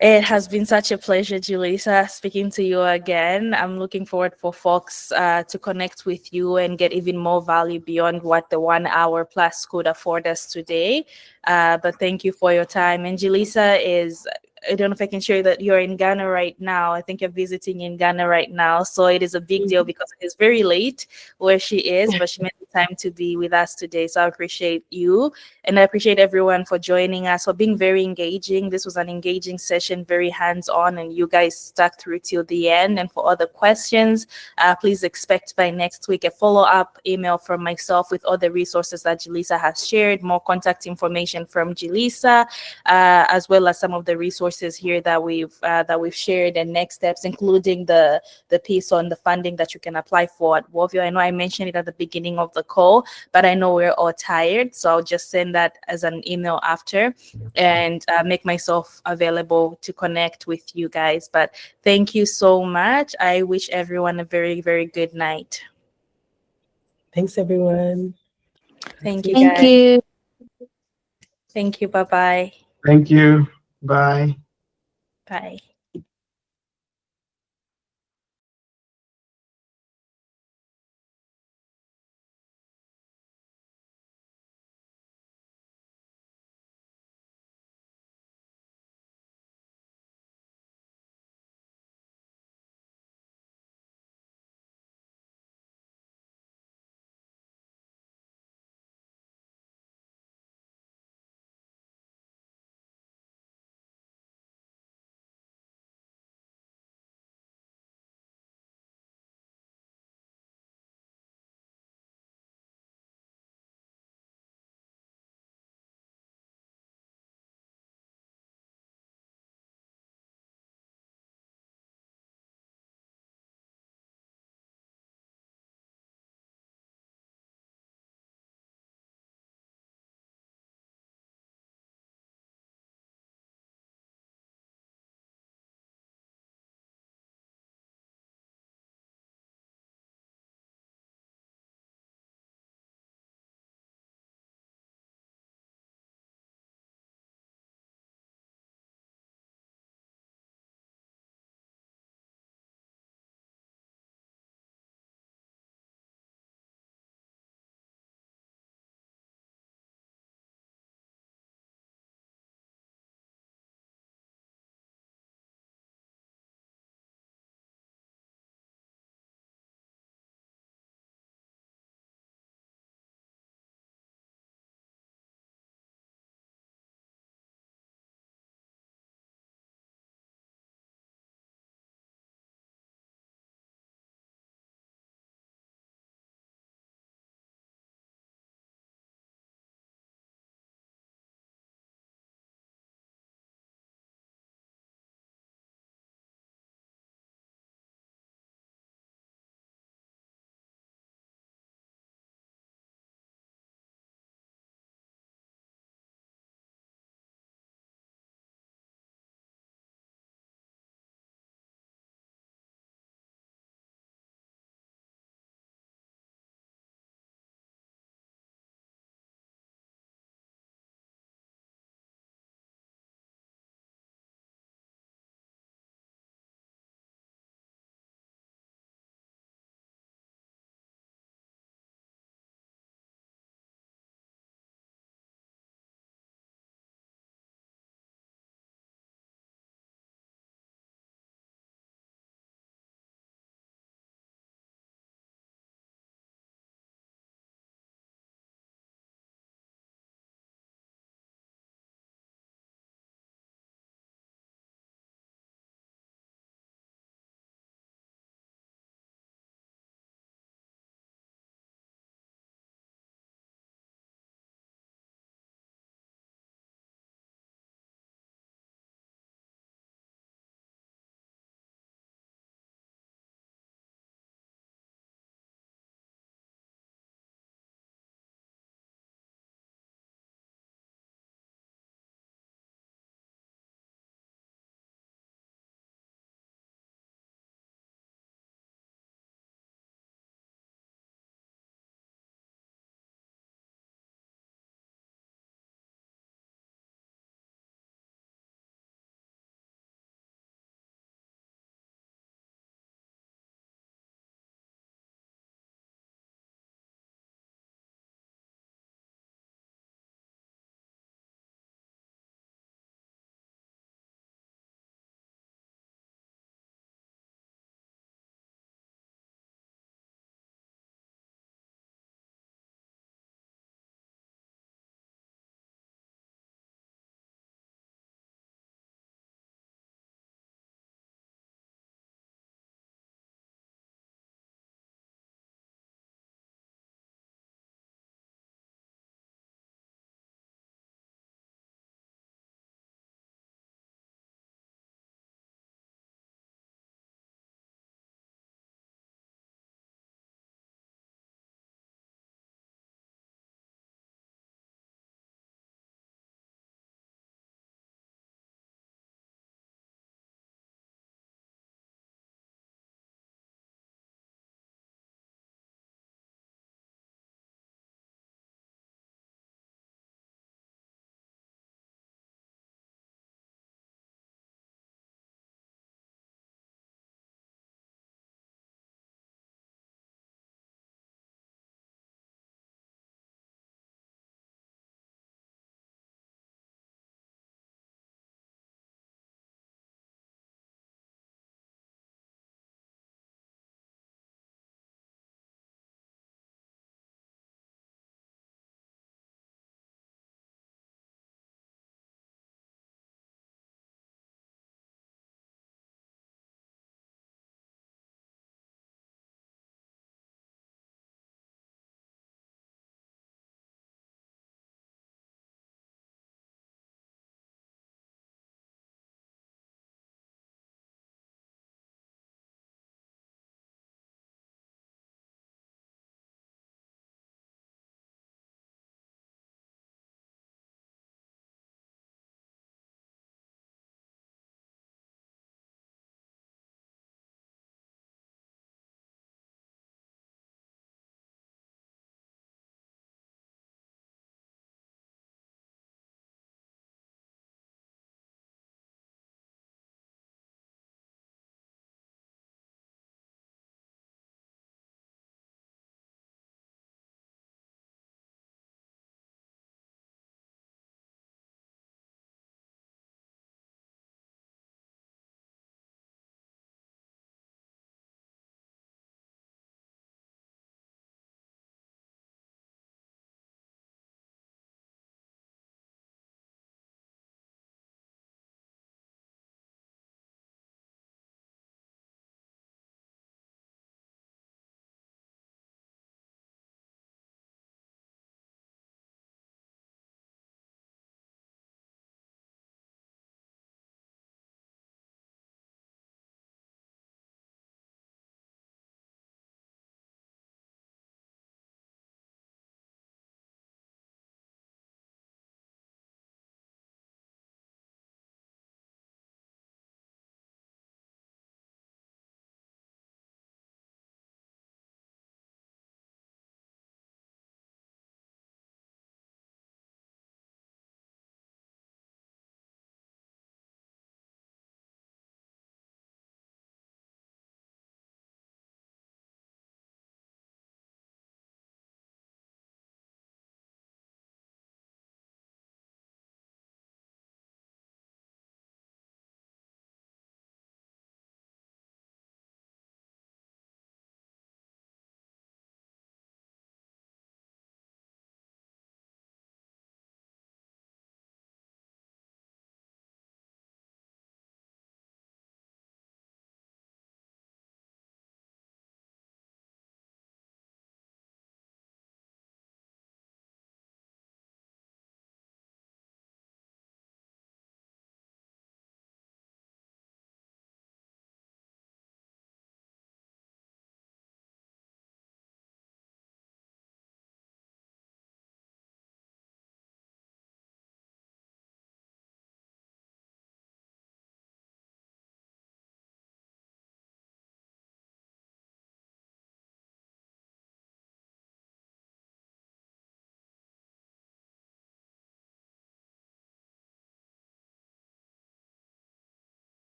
it has been such a pleasure, Jillisa, speaking to you again. I'm looking forward for folks to connect with you and get even more value beyond what the 1 hour plus could afford us today. But thank you for your time. And Jillisa is, I don't know if I can share that you're in Ghana right now. I think you're visiting in Ghana right now. So it is a big deal because it's very late where she is, but she made the time to be with us today. So I appreciate you. And I appreciate everyone for joining us, for being very engaging. This was an engaging session, very hands-on, and you guys stuck through till the end. And for other questions, please expect by next week a follow-up email from myself with all the resources that Jillisa has shared, more contact information from Jillisa, as well as some of the resources here that we've shared, and next steps, including the piece on the funding that you can apply for at Woveo. I know I mentioned it at the beginning of the call, but I know we're all tired, so I'll just send that as an email after, and make myself available to connect with you guys. But thank you so much. I wish everyone a very, very good night. Thanks, everyone. Talk Thank to you, you Thank guys. soon. you. Thank you. Bye-bye. Thank you. Bye. Bye.